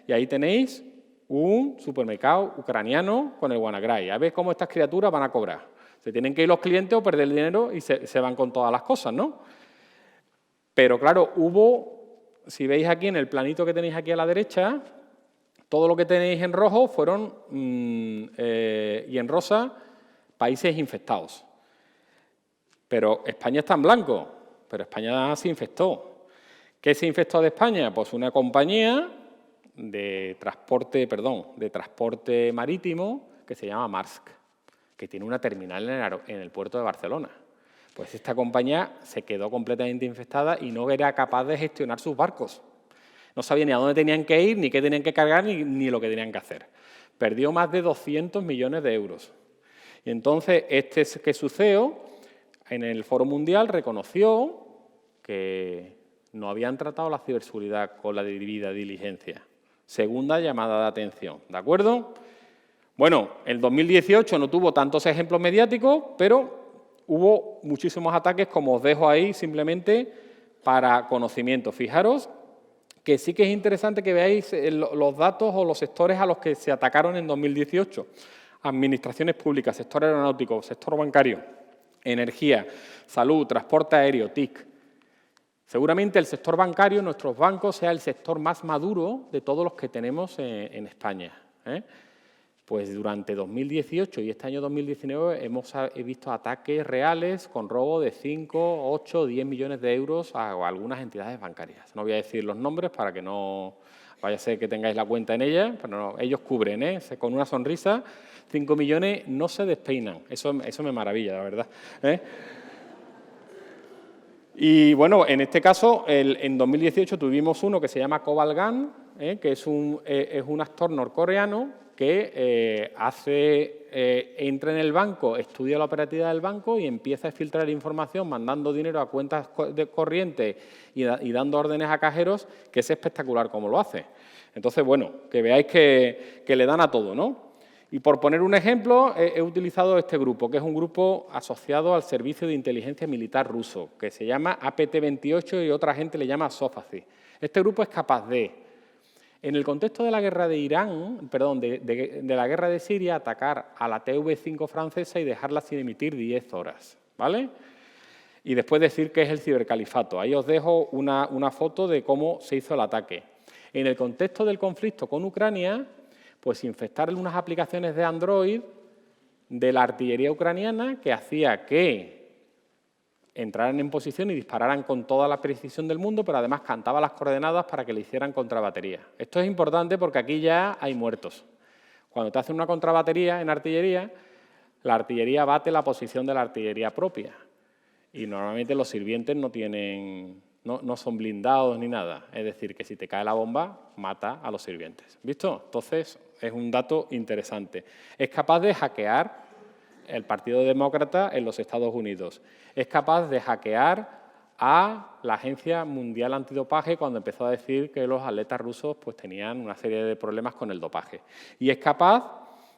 Speaker 1: y ahí tenéis un supermercado ucraniano con el WannaCry. A ver cómo estas criaturas van a cobrar. Se tienen que ir los clientes o perder el dinero y se van con todas las cosas, ¿no? Pero claro, si veis aquí en el planito que tenéis aquí a la derecha, todo lo que tenéis en rojo fueron, y en rosa, países infectados. Pero España está en blanco, pero España se infectó. ¿Qué se infectó de España? Pues una compañía de transporte marítimo que se llama Maersk, que tiene una terminal en el puerto de Barcelona. Pues esta compañía se quedó completamente infectada y no era capaz de gestionar sus barcos. No sabía ni a dónde tenían que ir, ni qué tenían que cargar, ni lo que tenían que hacer. Perdió más de 200 millones de euros. Y entonces, que su CEO, en el Foro Mundial, reconoció que no habían tratado la ciberseguridad con la debida diligencia. Segunda llamada de atención, ¿de acuerdo? Bueno, el 2018 no tuvo tantos ejemplos mediáticos, pero hubo muchísimos ataques, como os dejo ahí simplemente para conocimiento. Fijaros que sí que es interesante que veáis los datos o los sectores a los que se atacaron en 2018. Administraciones públicas, sector aeronáutico, sector bancario, energía, salud, transporte aéreo, TIC. Seguramente el sector bancario, nuestros bancos, sea el sector más maduro de todos los que tenemos en España. Pues durante 2018 y este año 2019 hemos visto ataques reales con robo de 5, 8, 10 millones de euros a algunas entidades bancarias. No voy a decir los nombres para que no vaya a ser que tengáis la cuenta en ellas, pero no, ellos cubren, con una sonrisa, 5 millones no se despeinan. Eso me maravilla, la verdad. Y bueno, en este caso, en 2018 tuvimos uno que se llama Cobalgan, que es un actor norcoreano que entra en el banco, estudia la operatividad del banco y empieza a filtrar información mandando dinero a cuentas de corriente y dando órdenes a cajeros, que es espectacular cómo lo hace. Entonces, bueno, que veáis que le dan a todo, ¿no? Y por poner un ejemplo, he utilizado este grupo, que es un grupo asociado al Servicio de Inteligencia Militar ruso, que se llama APT-28 y otra gente le llama SOFACI. Este grupo es capaz de En el contexto de la guerra de Irán, perdón, de la guerra de Siria, atacar a la TV5 francesa y dejarla sin emitir 10 horas, ¿vale? Y después decir que es el cibercalifato. Ahí os dejo una foto de cómo se hizo el ataque. En el contexto del conflicto con Ucrania, pues infectar unas aplicaciones de Android de la artillería ucraniana que hacía que entraran en posición y dispararan con toda la precisión del mundo, pero además cantaba las coordenadas para que le hicieran contrabatería. Esto es importante porque aquí ya hay muertos. Cuando te hacen una contrabatería en artillería, la artillería bate la posición de la artillería propia. Y normalmente los sirvientes no son blindados ni nada. Es decir, que si te cae la bomba, mata a los sirvientes. ¿Visto? Entonces, es un dato interesante. Es capaz de hackear el Partido Demócrata en los Estados Unidos. Es capaz de hackear a la Agencia Mundial Antidopaje cuando empezó a decir que los atletas rusos pues, tenían una serie de problemas con el dopaje. Y es capaz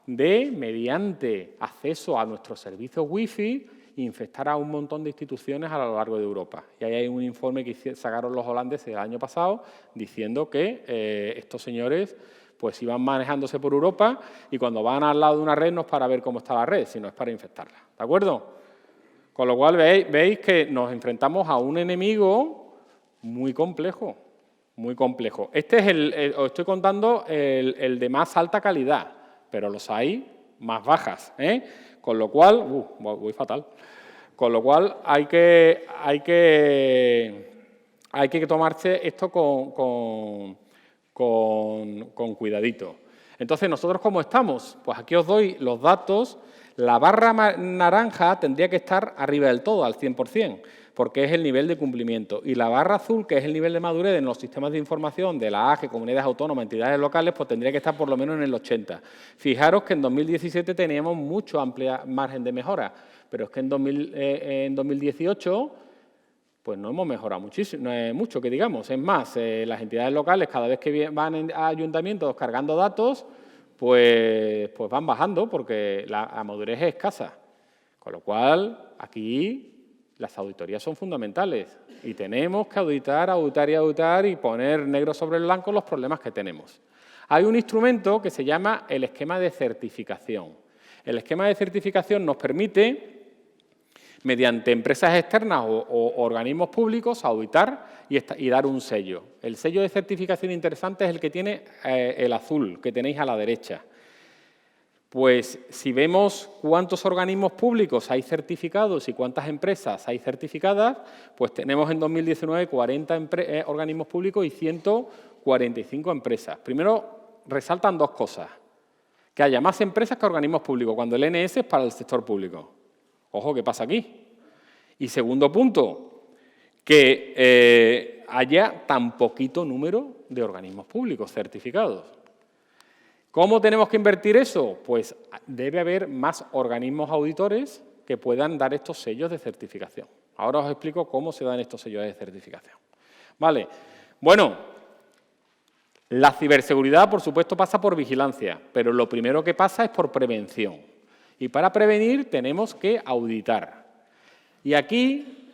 Speaker 1: de, mediante acceso a nuestros servicios Wi-Fi, infectar a un montón de instituciones a lo largo de Europa. Y ahí hay un informe que sacaron los holandeses el año pasado diciendo que estos señores pues iban manejándose por Europa y cuando van al lado de una red no es para ver cómo está la red, sino es para infectarla. ¿De acuerdo? Con lo cual veis que nos enfrentamos a un enemigo muy complejo, muy complejo. Este es os estoy contando el de más alta calidad, pero los hay más bajas, ¿eh? Con lo cual, voy fatal. Con lo cual hay que tomarse esto con cuidadito. Entonces, ¿nosotros cómo estamos? Pues aquí os doy los datos. La barra naranja tendría que estar arriba del todo, al 100%, porque es el nivel de cumplimiento. Y la barra azul, que es el nivel de madurez en los sistemas de información de la AGE, comunidades autónomas, entidades locales, pues tendría que estar por lo menos en el 80%. Fijaros que en 2017 teníamos mucho amplia margen de mejora, pero es que en 2018... pues no hemos mejorado muchísimo, no es mucho que digamos. Es más, las entidades locales, cada vez que van a ayuntamientos cargando datos, pues van bajando porque la madurez es escasa. Con lo cual, aquí las auditorías son fundamentales y tenemos que auditar y poner negro sobre blanco los problemas que tenemos. Hay un instrumento que se llama el esquema de certificación. El esquema de certificación nos permite, mediante empresas externas o organismos públicos, auditar y dar un sello. El sello de certificación interesante es el que tiene el azul, que tenéis a la derecha. Pues si vemos cuántos organismos públicos hay certificados y cuántas empresas hay certificadas, pues tenemos en 2019 40 organismos públicos y 145 empresas. Primero, resaltan dos cosas. Que haya más empresas que organismos públicos, cuando el NS es para el sector público. Ojo, ¿qué pasa aquí? Y segundo punto, que haya tan poquito número de organismos públicos certificados. ¿Cómo tenemos que invertir eso? Pues debe haber más organismos auditores que puedan dar estos sellos de certificación. Ahora os explico cómo se dan estos sellos de certificación. Vale, bueno, la ciberseguridad, por supuesto, pasa por vigilancia, pero lo primero que pasa es por prevención. Y para prevenir tenemos que auditar. Y aquí,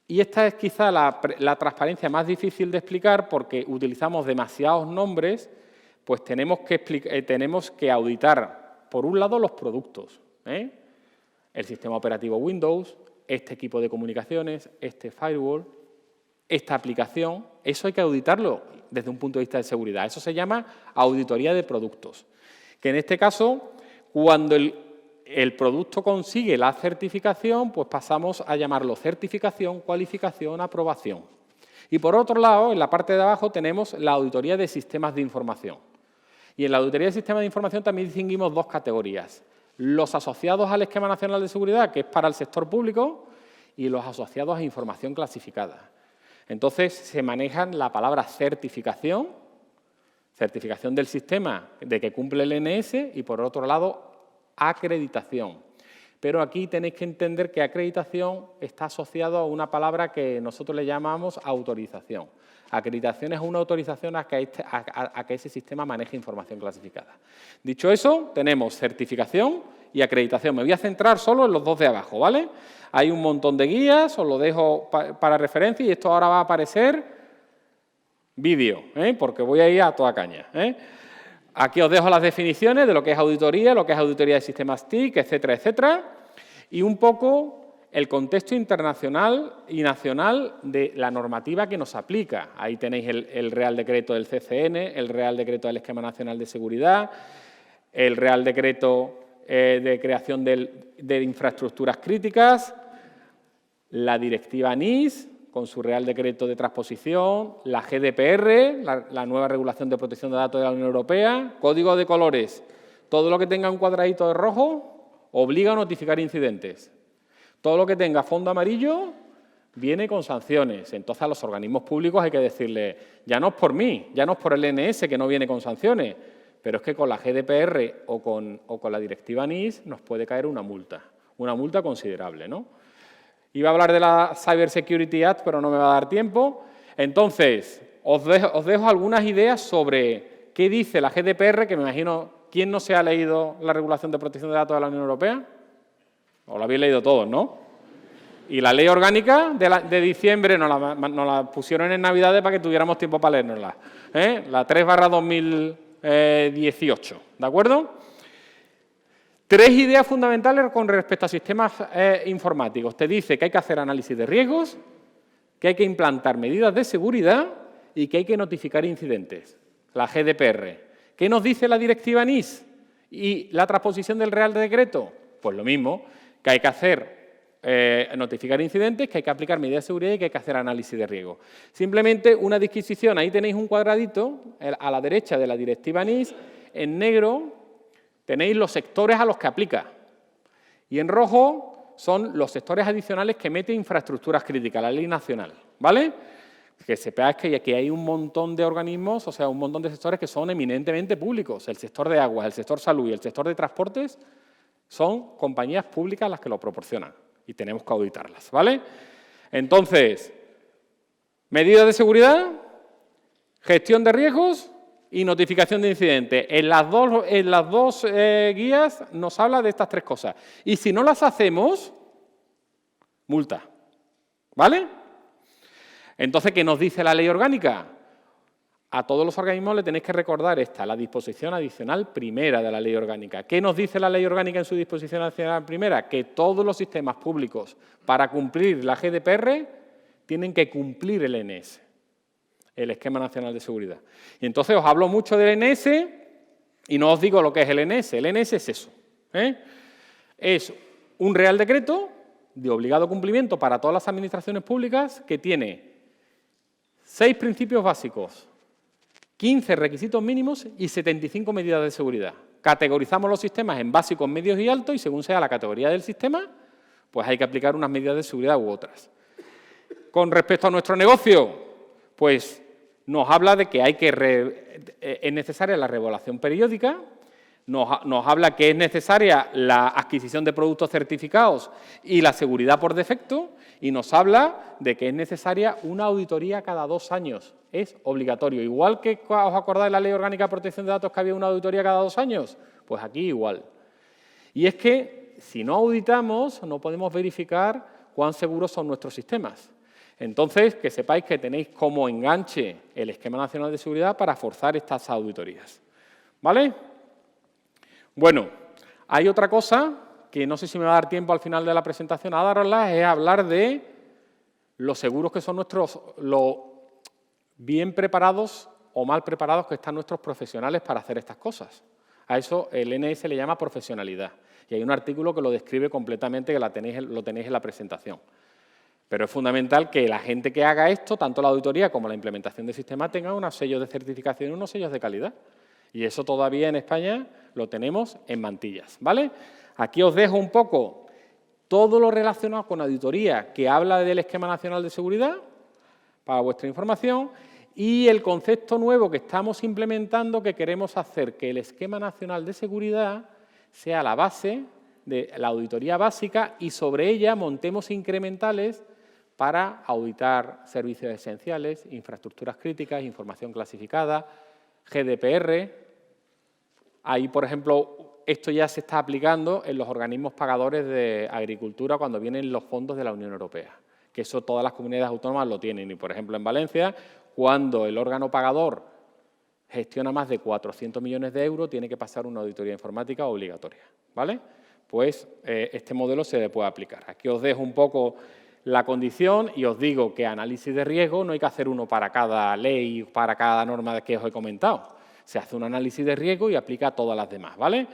Speaker 1: y esta es quizá la transparencia más difícil de explicar porque utilizamos demasiados nombres, pues tenemos que auditar, por un lado, los productos, el sistema operativo Windows, este equipo de comunicaciones, este firewall, esta aplicación, eso hay que auditarlo desde un punto de vista de seguridad. Eso se llama auditoría de productos, que en este caso, cuando el producto consigue la certificación, pues pasamos a llamarlo certificación, cualificación, aprobación. Y por otro lado, en la parte de abajo tenemos la auditoría de sistemas de información. Y en la auditoría de sistemas de información también distinguimos dos categorías. Los asociados al Esquema Nacional de Seguridad, que es para el sector público, y los asociados a información clasificada. Entonces, se manejan la palabra certificación del sistema de que cumple el NS, y por otro lado, acreditación. Pero aquí tenéis que entender que acreditación está asociado a una palabra que nosotros le llamamos autorización. Acreditación es una autorización a que ese sistema maneje información clasificada. Dicho eso, tenemos certificación y acreditación. Me voy a centrar solo en los dos de abajo, ¿vale? Hay un montón de guías, os lo dejo para referencia y esto ahora va a aparecer vídeo, porque voy a ir a toda caña. Aquí os dejo las definiciones de lo que es auditoría de sistemas TIC, etcétera, etcétera, y un poco el contexto internacional y nacional de la normativa que nos aplica. Ahí tenéis el Real Decreto del CCN, el Real Decreto del Esquema Nacional de Seguridad, el Real Decreto de creación de infraestructuras críticas, la Directiva NIS, con su Real Decreto de transposición, la GDPR, la nueva regulación de protección de datos de la Unión Europea, código de colores. Todo lo que tenga un cuadradito de rojo obliga a notificar incidentes. Todo lo que tenga fondo amarillo viene con sanciones. Entonces, a los organismos públicos hay que decirle, ya no es por mí, ya no es por el NS que no viene con sanciones, pero es que con la GDPR o con la Directiva NIS nos puede caer una multa considerable, ¿no? Iba a hablar de la Cyber Security Act, pero no me va a dar tiempo. Entonces, os dejo algunas ideas sobre qué dice la GDPR, que me imagino, ¿quién no se ha leído la regulación de protección de datos de la Unión Europea? Os lo habéis leído todos, ¿no? Y la ley orgánica de diciembre nos la pusieron en Navidades para que tuviéramos tiempo para leérnosla. La 3/2018, ¿de acuerdo? 3 ideas fundamentales con respecto a sistemas informáticos. Te dice que hay que hacer análisis de riesgos, que hay que implantar medidas de seguridad y que hay que notificar incidentes. La GDPR. ¿Qué nos dice la Directiva NIS y la transposición del Real Decreto? Pues lo mismo, que hay que hacer notificar incidentes, que hay que aplicar medidas de seguridad y que hay que hacer análisis de riesgo. Simplemente una disquisición, ahí tenéis un cuadradito a la derecha de la Directiva NIS, en negro tenéis los sectores a los que aplica y en rojo son los sectores adicionales que mete infraestructuras críticas, la ley nacional, ¿vale? Que sepáis que aquí hay un montón de organismos, o sea, un montón de sectores que son eminentemente públicos. El sector de aguas, el sector salud y el sector de transportes son compañías públicas las que lo proporcionan y tenemos que auditarlas, ¿vale? Entonces, medidas de seguridad, gestión de riesgos y notificación de incidentes. En las dos guías nos habla de estas 3 cosas. Y si no las hacemos, multa, ¿vale? Entonces, ¿qué nos dice la ley orgánica? A todos los organismos le tenéis que recordar la disposición adicional primera de la ley orgánica. ¿Qué nos dice la ley orgánica en su disposición adicional primera? Que todos los sistemas públicos, para cumplir la GDPR, tienen que cumplir el NS, el Esquema Nacional de Seguridad. Y entonces os hablo mucho del NS y no os digo lo que es el NS. El NS es eso. Es un Real Decreto de obligado cumplimiento para todas las administraciones públicas que tiene 6 principios básicos, 15 requisitos mínimos y 75 medidas de seguridad. Categorizamos los sistemas en básicos, medios y altos y según sea la categoría del sistema, pues hay que aplicar unas medidas de seguridad u otras. Con respecto a nuestro negocio, pues nos habla de que es necesaria la reevaluación periódica, nos habla que es necesaria la adquisición de productos certificados y la seguridad por defecto, y nos habla de que es necesaria una auditoría cada 2 años. Es obligatorio. Igual que os acordáis de la Ley Orgánica de Protección de Datos que había una auditoría cada 2 años, pues aquí igual. Y es que si no auditamos no podemos verificar cuán seguros son nuestros sistemas. Entonces, que sepáis que tenéis como enganche el Esquema Nacional de Seguridad para forzar estas auditorías. ¿Vale? Bueno, hay otra cosa que no sé si me va a dar tiempo al final de la presentación a darosla, es hablar de lo seguros que son lo bien preparados o mal preparados que están nuestros profesionales para hacer estas cosas. A eso el NS le llama profesionalidad. Y hay un artículo que lo describe completamente, que lo tenéis en la presentación. Pero es fundamental que la gente que haga esto, tanto la auditoría como la implementación del sistema, tenga unos sellos de certificación y unos sellos de calidad. Y eso todavía en España lo tenemos en mantillas, ¿vale? Aquí os dejo un poco todo lo relacionado con auditoría que habla del Esquema Nacional de Seguridad, para vuestra información, y el concepto nuevo que estamos implementando, que queremos hacer que el Esquema Nacional de Seguridad sea la base de la auditoría básica y sobre ella montemos incrementales para auditar servicios esenciales, infraestructuras críticas, información clasificada, GDPR. Ahí, por ejemplo, esto ya se está aplicando en los organismos pagadores de agricultura cuando vienen los fondos de la Unión Europea, que eso todas las comunidades autónomas lo tienen. Y, por ejemplo, en Valencia, cuando el órgano pagador gestiona más de 400 millones de euros, tiene que pasar una auditoría informática obligatoria, ¿vale? Pues este modelo se le puede aplicar. Aquí os dejo un poco la condición y os digo que análisis de riesgo no hay que hacer uno para cada ley, para cada norma que os he comentado. Se hace un análisis de riesgo y aplica a todas las demás, ¿vale?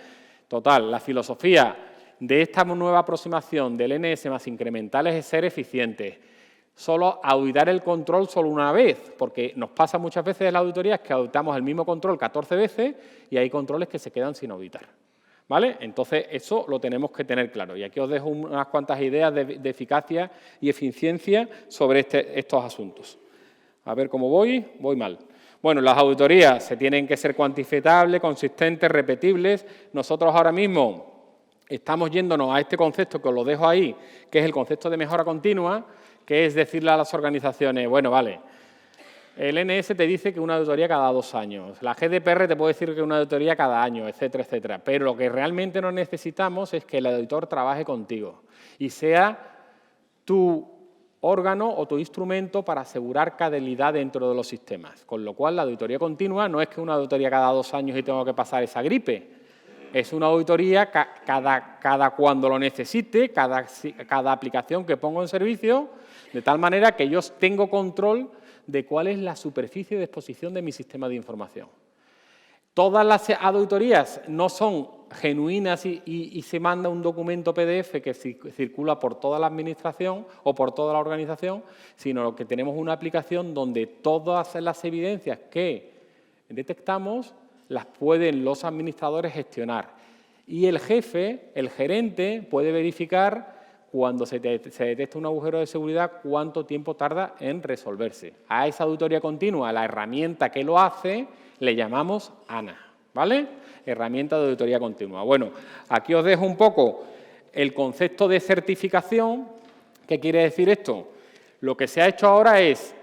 Speaker 1: Total, la filosofía de esta nueva aproximación del NS más incrementales es ser eficientes. Solo auditar el control solo una vez, porque nos pasa muchas veces en las auditorías que auditamos el mismo control 14 veces y hay controles que se quedan sin auditar, ¿vale? Entonces, eso lo tenemos que tener claro. Y aquí os dejo unas cuantas ideas de eficacia y eficiencia sobre estos asuntos. A ver cómo voy mal. Bueno, las auditorías se tienen que ser cuantificables, consistentes, repetibles. Nosotros ahora mismo estamos yéndonos a este concepto que os lo dejo ahí, que es el concepto de mejora continua, que es decirle a las organizaciones, bueno, vale, el NS te dice que una auditoría cada 2 años, la GDPR te puede decir que una auditoría cada año, etcétera, etcétera. Pero lo que realmente no necesitamos es que el auditor trabaje contigo y sea tu órgano o tu instrumento para asegurar calidad dentro de los sistemas. Con lo cual, la auditoría continua no es que una auditoría cada 2 años y tengo que pasar esa gripe. Es una auditoría cada cuando lo necesite, cada aplicación que pongo en servicio, de tal manera que yo tengo control de cuál es la superficie de exposición de mi sistema de información. Todas las auditorías no son genuinas y se manda un documento PDF que circula por toda la administración o por toda la organización, sino que tenemos una aplicación donde todas las evidencias que detectamos las pueden los administradores gestionar. Y el jefe, el gerente, puede verificar cuando se detecta un agujero de seguridad cuánto tiempo tarda en resolverse. A esa auditoría continua, la herramienta que lo hace, le llamamos ANA, ¿vale? Herramienta de auditoría continua. Bueno, aquí os dejo un poco el concepto de certificación. ¿Qué quiere decir esto? Lo que se ha hecho ahora es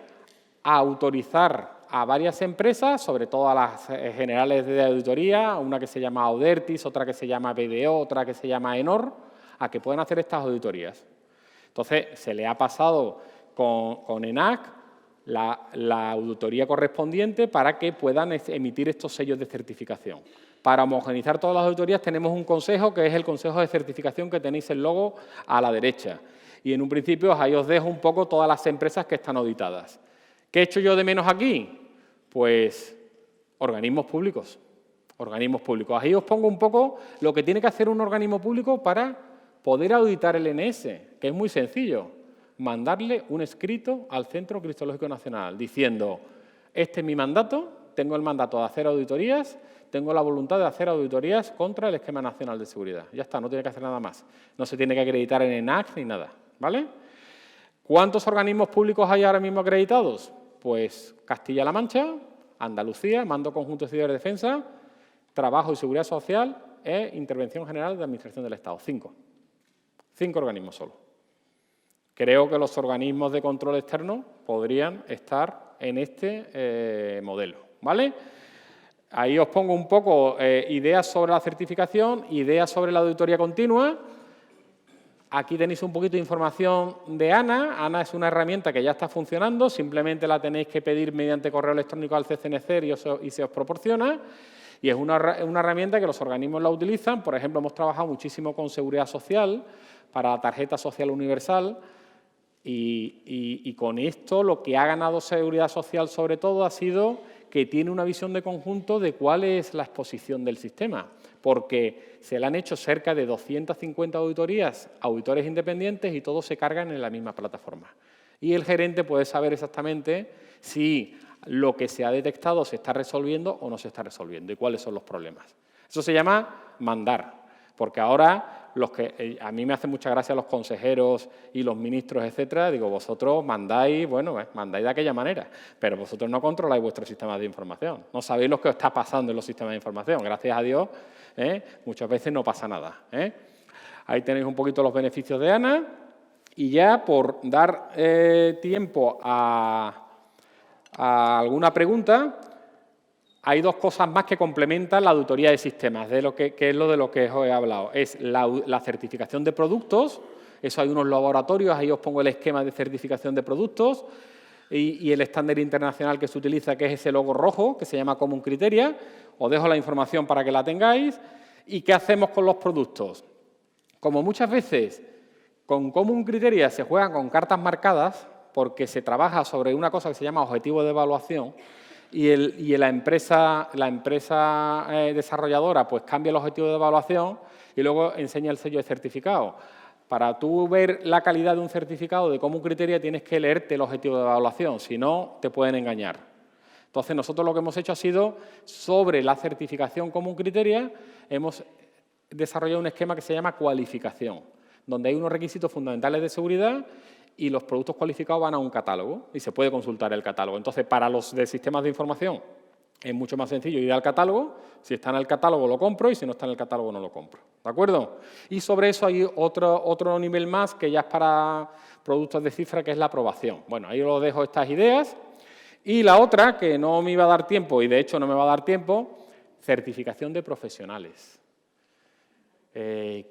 Speaker 1: autorizar a varias empresas, sobre todo a las generales de auditoría, una que se llama Audertis, otra que se llama BDO, otra que se llama ENOR, a que puedan hacer estas auditorías. Entonces, se le ha pasado con ENAC la auditoría correspondiente para que puedan emitir estos sellos de certificación. Para homogeneizar todas las auditorías tenemos un consejo, que es el Consejo de Certificación, que tenéis el logo a la derecha. Y en un principio ahí os dejo un poco todas las empresas que están auditadas. ¿Qué he hecho yo de menos aquí? Pues organismos públicos. Organismos públicos. Ahí os pongo un poco lo que tiene que hacer un organismo público para poder auditar el NS, que es muy sencillo. Mandarle un escrito al Centro Cristológico Nacional diciendo, este es mi mandato, tengo el mandato de hacer auditorías, tengo la voluntad de hacer auditorías contra el Esquema Nacional de Seguridad. Ya está, no tiene que hacer nada más. No se tiene que acreditar en ENAC ni nada, ¿vale? ¿Cuántos organismos públicos hay ahora mismo acreditados? Pues Castilla-La Mancha, Andalucía, Mando Conjunto de Ciberdefensa, Trabajo y Seguridad Social e Intervención General de Administración del Estado. 5. 5 organismos solo. Creo que los organismos de control externo podrían estar en este modelo, ¿vale? Ahí os pongo un poco ideas sobre la certificación, ideas sobre la auditoría continua. Aquí tenéis un poquito de información de ANA. ANA es una herramienta que ya está funcionando, simplemente la tenéis que pedir mediante correo electrónico al CCNCER y se os proporciona. Y es una herramienta que los organismos la utilizan. Por ejemplo, hemos trabajado muchísimo con Seguridad Social para la tarjeta social universal y con esto lo que ha ganado Seguridad Social sobre todo ha sido que tiene una visión de conjunto de cuál es la exposición del sistema, porque se le han hecho cerca de 250 auditorías a auditores independientes y todos se cargan en la misma plataforma. Y el gerente puede saber exactamente si lo que se ha detectado se está resolviendo o no se está resolviendo y cuáles son los problemas. Eso se llama mandar, porque ahora a mí me hacen mucha gracia los consejeros y los ministros, etcétera. Digo, vosotros mandáis, bueno, mandáis de aquella manera, pero vosotros no controláis vuestros sistemas de información. No sabéis lo que os está pasando en los sistemas de información. Gracias a Dios, muchas veces no pasa nada. Ahí tenéis un poquito los beneficios de ANA. Y ya por dar tiempo a alguna pregunta, hay 2 cosas más que complementan la auditoría de sistemas, de que es lo de lo que os he hablado. Es la certificación de productos. Eso hay unos laboratorios, ahí os pongo el esquema de certificación de productos. y el estándar internacional que se utiliza, que es ese logo rojo, que se llama Common Criteria. Os dejo la información para que la tengáis. ¿Y qué hacemos con los productos? Como muchas veces con Common Criteria se juegan con cartas marcadas, porque se trabaja sobre una cosa que se llama objetivo de evaluación, y la empresa desarrolladora pues cambia el objetivo de evaluación y luego enseña el sello de certificado. Para tú ver la calidad de un certificado de Common Criteria tienes que leerte el objetivo de evaluación, si no te pueden engañar. Entonces nosotros lo que hemos hecho ha sido, sobre la certificación Common Criteria, hemos desarrollado un esquema que se llama cualificación, donde hay unos requisitos fundamentales de seguridad y los productos cualificados van a un catálogo y se puede consultar el catálogo. Entonces, para los de sistemas de información es mucho más sencillo ir al catálogo. Si está en el catálogo lo compro y si no está en el catálogo no lo compro. ¿De acuerdo? Y sobre eso hay otro nivel más que ya es para productos de cifra, que es la aprobación. Bueno, ahí os dejo estas ideas. Y la otra, que no me iba a dar tiempo y de hecho no me va a dar tiempo, certificación de profesionales.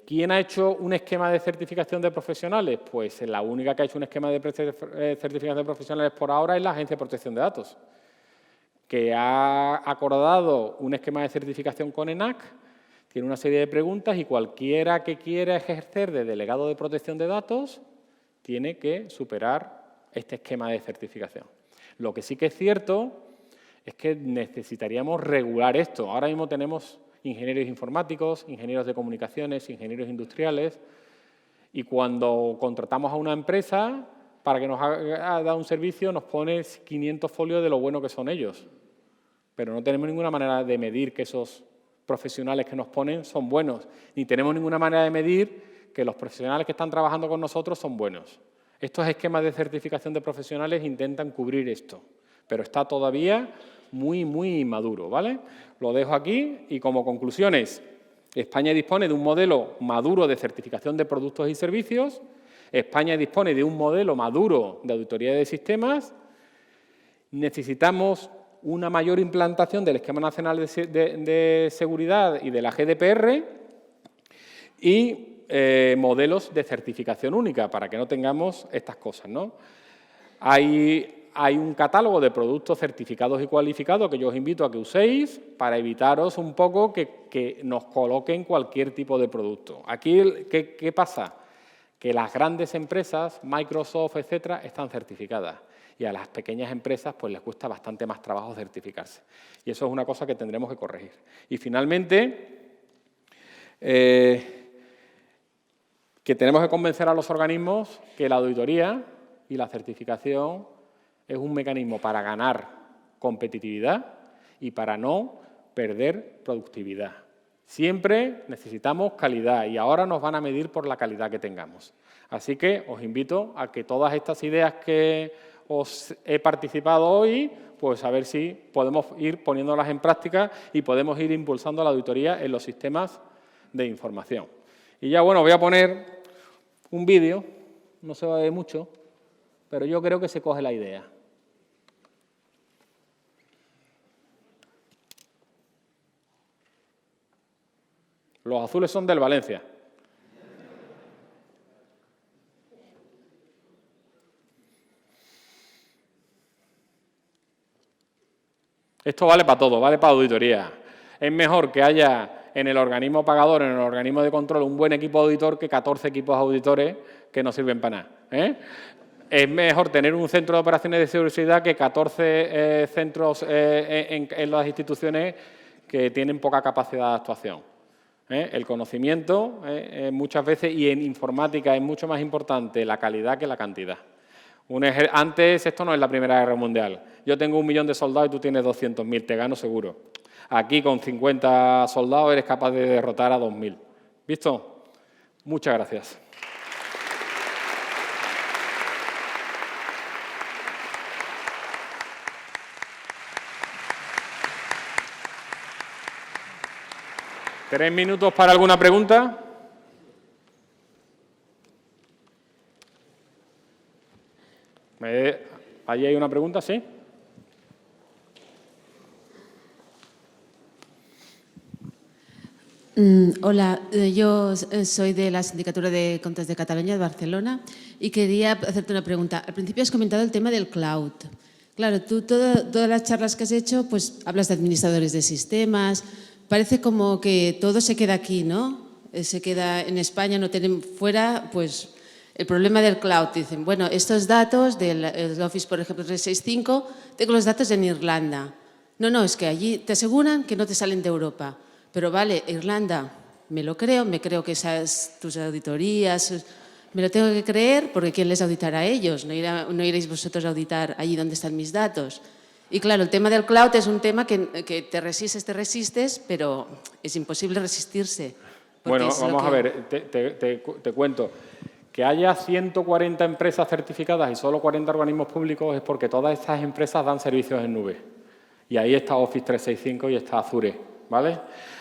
Speaker 1: ¿Quién ha hecho un esquema de certificación de profesionales? Pues la única que ha hecho un esquema de certificación de profesionales por ahora es la Agencia de Protección de Datos, que ha acordado un esquema de certificación con ENAC, tiene una serie de preguntas y cualquiera que quiera ejercer de delegado de protección de datos tiene que superar este esquema de certificación. Lo que sí que es cierto es que necesitaríamos regular esto. Ahora mismo tenemos ingenieros informáticos, ingenieros de comunicaciones, ingenieros industriales, y cuando contratamos a una empresa para que nos haga un servicio nos pone 500 folios de lo bueno que son ellos, pero no tenemos ninguna manera de medir que esos profesionales que nos ponen son buenos, ni tenemos ninguna manera de medir que los profesionales que están trabajando con nosotros son buenos. Estos esquemas de certificación de profesionales intentan cubrir esto, pero está todavía muy, muy inmaduro, ¿vale? Lo dejo aquí y como conclusiones, España dispone de un modelo maduro de certificación de productos y servicios, España dispone de un modelo maduro de auditoría de sistemas, necesitamos una mayor implantación del Esquema Nacional de Seguridad y de la GDPR y modelos de certificación única para que no tengamos estas cosas, ¿no? Hay un catálogo de productos certificados y cualificados que yo os invito a que uséis para evitaros un poco que nos coloquen cualquier tipo de producto. Aquí, ¿qué pasa? Que las grandes empresas, Microsoft, etcétera, están certificadas y a las pequeñas empresas pues les cuesta bastante más trabajo certificarse. Y eso es una cosa que tendremos que corregir. Y finalmente, que tenemos que convencer a los organismos que la auditoría y la certificación es un mecanismo para ganar competitividad y para no perder productividad. Siempre necesitamos calidad y ahora nos van a medir por la calidad que tengamos. Así que os invito a que todas estas ideas que os he participado hoy, pues a ver si podemos ir poniéndolas en práctica y podemos ir impulsando la auditoría en los sistemas de información. Y ya, bueno, voy a poner un vídeo, no se va a ver mucho, pero yo creo que se coge la idea. Los azules son del Valencia. Esto vale para todo, vale para auditoría. Es mejor que haya en el organismo pagador, en el organismo de control, un buen equipo auditor que 14 equipos auditores que no sirven para nada, ¿eh? Es mejor tener un centro de operaciones de seguridad que 14 centros en las instituciones que tienen poca capacidad de actuación. El conocimiento muchas veces, y en informática es mucho más importante la calidad que la cantidad. Antes, esto no es la Primera Guerra Mundial. Yo tengo 1 millón de soldados y tú tienes 200.000, te gano seguro. Aquí con 50 soldados eres capaz de derrotar a 2.000. ¿Visto? Muchas gracias. ¿3 minutos para alguna pregunta? ¿Allí hay una pregunta? ¿Sí?
Speaker 2: Hola, yo soy de la Sindicatura de Comptes de Cataluña, de Barcelona, Y quería hacerte una pregunta. Al principio has comentado el tema del cloud. Claro, tú todas las charlas que has hecho, pues hablas de administradores de sistemas. Parece como que todo se queda aquí, ¿no? Se queda en España, no tenemos fuera, pues el problema del cloud. Dicen, bueno, estos datos del Office, por ejemplo, 365, tengo los datos en Irlanda. No, es que allí te aseguran que no te salen de Europa. Pero vale, Irlanda, me creo que esas tus auditorías, me lo tengo que creer porque ¿quién les auditará a ellos? No iréis vosotros a auditar allí donde están mis datos. Y claro, el tema del cloud es un tema que te resistes, pero es imposible resistirse.
Speaker 1: Bueno, vamos a ver, te cuento. Que haya 140 empresas certificadas y solo 40 organismos públicos es porque todas estas empresas dan servicios en nube. Y ahí está Office 365 y está Azure, ¿vale?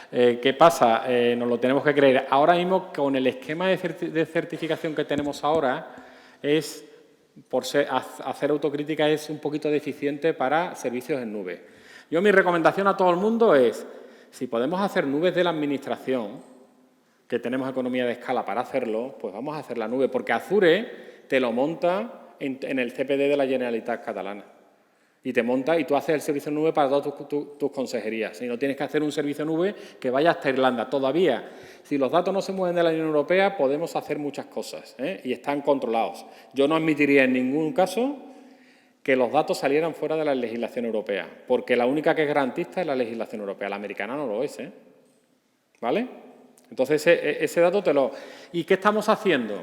Speaker 1: ¿Qué pasa? Nos lo tenemos que creer. Ahora mismo, con el esquema de certificación que tenemos ahora, hacer autocrítica es un poquito deficiente para servicios en nube. Mi recomendación a todo el mundo es, si podemos hacer nubes de la administración, que tenemos economía de escala para hacerlo, pues vamos a hacer la nube, porque Azure te lo monta en el CPD de la Generalitat Catalana. Y te monta y tú haces el servicio en nube para todas tus consejerías. Y no tienes que hacer un servicio en nube que vaya hasta Irlanda. Todavía, si los datos no se mueven de la Unión Europea, podemos hacer muchas cosas, y están controlados. Yo no admitiría en ningún caso que los datos salieran fuera de la legislación europea, porque la única que es garantista es la legislación europea. La americana no lo es, ¿vale? Entonces, ese dato ¿Y qué estamos haciendo?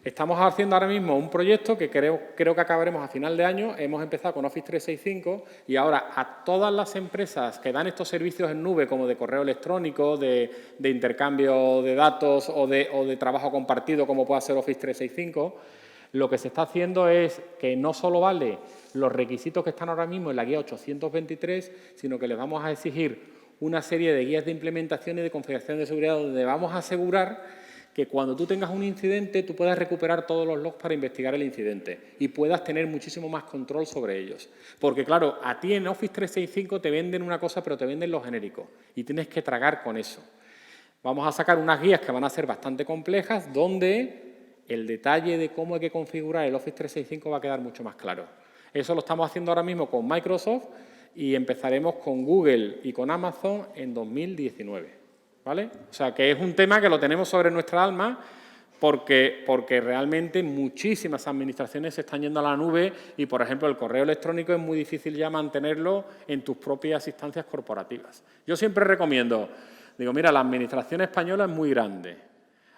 Speaker 1: Estamos haciendo ahora mismo un proyecto que creo que acabaremos a final de año. Hemos empezado con Office 365 y ahora a todas las empresas que dan estos servicios en nube, como de correo electrónico, de intercambio de datos o de trabajo compartido, como puede ser Office 365, lo que se está haciendo es que no solo vale los requisitos que están ahora mismo en la guía 823, sino que les vamos a exigir una serie de guías de implementación y de configuración de seguridad donde vamos a asegurar que cuando tú tengas un incidente tú puedas recuperar todos los logs para investigar el incidente y puedas tener muchísimo más control sobre ellos. Porque, claro, a ti en Office 365 te venden una cosa, pero te venden lo genérico y tienes que tragar con eso. Vamos a sacar unas guías que van a ser bastante complejas donde el detalle de cómo hay que configurar el Office 365 va a quedar mucho más claro. Eso lo estamos haciendo ahora mismo con Microsoft y empezaremos con Google y con Amazon en 2019, ¿vale? O sea, que es un tema que lo tenemos sobre nuestra alma porque realmente muchísimas administraciones se están yendo a la nube y, por ejemplo, el correo electrónico es muy difícil ya mantenerlo en tus propias instancias corporativas. Yo siempre recomiendo, digo, mira, la administración española es muy grande,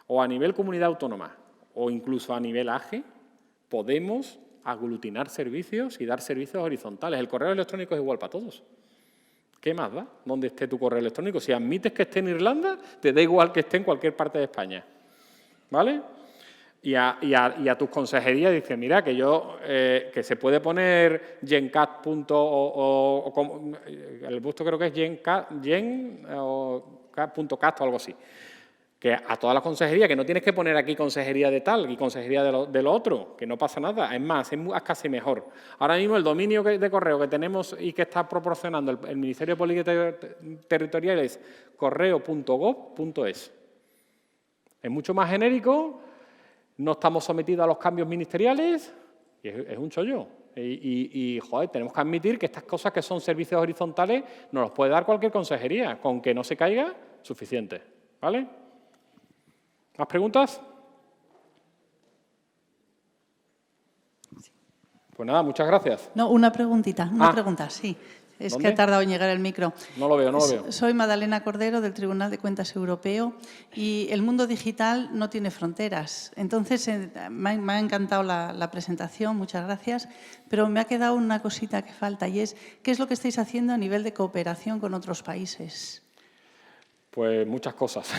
Speaker 1: o a nivel comunidad autónoma, o incluso a nivel AGE, podemos aglutinar servicios y dar servicios horizontales. El correo electrónico es igual para todos. ¿Qué más da? ¿Dónde esté tu correo electrónico? Si admites que esté en Irlanda, te da igual que esté en cualquier parte de España. ¿Vale? Y a tus consejerías dices, mira, que se puede poner gencat. El busto creo que es gen.cast o algo así. Que a toda la consejería, que no tienes que poner aquí consejería de tal y consejería de lo otro, que no pasa nada. Es más, es casi mejor. Ahora mismo el dominio de correo que tenemos y que está proporcionando el Ministerio de Política Territorial es correo.gov.es. Es mucho más genérico, no estamos sometidos a los cambios ministeriales y es un chollo. Joder, tenemos que admitir que estas cosas que son servicios horizontales nos los puede dar cualquier consejería. Con que no se caiga, suficiente. ¿Vale? ¿Más preguntas? Pues nada, muchas gracias.
Speaker 3: No, una preguntita, pregunta, sí. Es
Speaker 1: ¿Dónde?
Speaker 3: que ha tardado en llegar el micro.
Speaker 1: No lo veo.
Speaker 3: Soy Madalena Cordero, del Tribunal de Cuentas Europeo, y el mundo digital no tiene fronteras. Entonces, me ha encantado la presentación, muchas gracias, pero me ha quedado una cosita que falta, y es, ¿qué es lo que estáis haciendo a nivel de cooperación con otros países?
Speaker 1: Pues muchas cosas.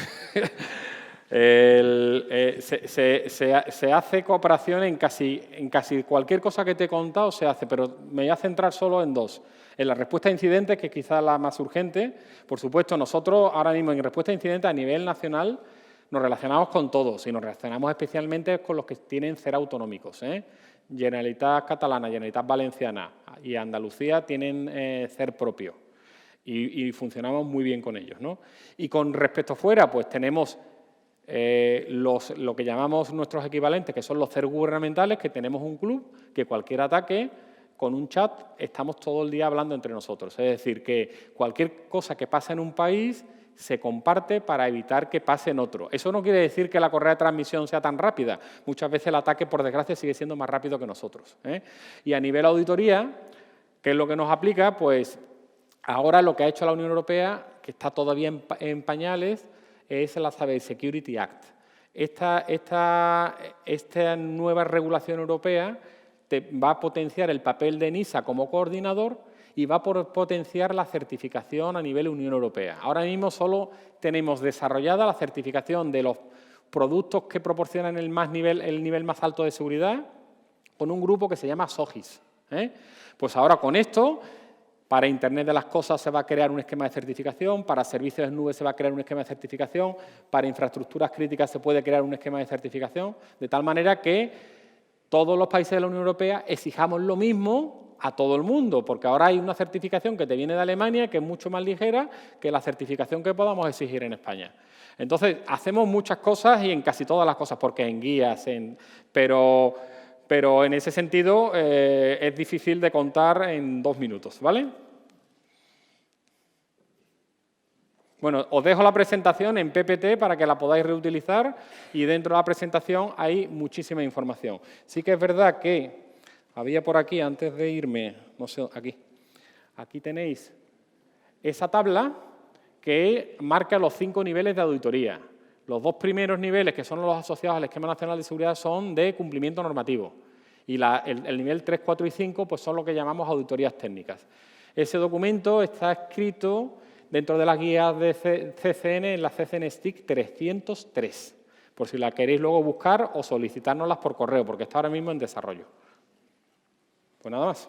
Speaker 1: Se hace cooperación en casi cualquier cosa que te he contado, se hace, pero me voy a centrar solo en dos. En la respuesta a incidentes, que es quizás la más urgente. Por supuesto, nosotros ahora mismo en respuesta a incidentes a nivel nacional nos relacionamos con todos y nos relacionamos especialmente con los que tienen CER autonómicos. Generalitat Catalana, Generalitat Valenciana y Andalucía tienen CER propio y funcionamos muy bien con ellos, ¿no? Y con respecto a fuera, pues tenemos lo que llamamos nuestros equivalentes, que son los CERT gubernamentales, que tenemos un club, que cualquier ataque, con un chat, estamos todo el día hablando entre nosotros. Es decir, que cualquier cosa que pasa en un país se comparte para evitar que pase en otro. Eso no quiere decir que la correa de transmisión sea tan rápida. Muchas veces el ataque, por desgracia, sigue siendo más rápido que nosotros, ¿eh? Y a nivel auditoría, ¿qué es lo que nos aplica? Pues ahora lo que ha hecho la Unión Europea, que está todavía en pañales, es la Cybersecurity Act. Esta nueva regulación europea va a potenciar el papel de ENISA como coordinador y va a potenciar la certificación a nivel Unión Europea. Ahora mismo solo tenemos desarrollada la certificación de los productos que proporcionan el nivel más alto de seguridad con un grupo que se llama SOGIS, ¿eh? Pues ahora con esto, para Internet de las Cosas se va a crear un esquema de certificación, para servicios en nube se va a crear un esquema de certificación, para infraestructuras críticas se puede crear un esquema de certificación, de tal manera que todos los países de la Unión Europea exijamos lo mismo a todo el mundo, porque ahora hay una certificación que te viene de Alemania que es mucho más ligera que la certificación que podamos exigir en España. Entonces, hacemos muchas cosas y en casi todas las cosas, porque en guías, pero en ese sentido es difícil de contar en 2 minutos, ¿vale? Bueno, os dejo la presentación en PPT para que la podáis reutilizar y dentro de la presentación hay muchísima información. Sí que es verdad que había por aquí, antes de irme, no sé, aquí tenéis esa tabla que marca los 5 niveles de auditoría. Los 2 primeros niveles, que son los asociados al Esquema Nacional de Seguridad, son de cumplimiento normativo. Y el nivel 3, 4 y 5 pues son lo que llamamos auditorías técnicas. Ese documento está escrito dentro de las guías de CCN, en la CCN STIC 303, por si la queréis luego buscar o solicitárnoslas por correo, porque está ahora mismo en desarrollo. Pues nada más.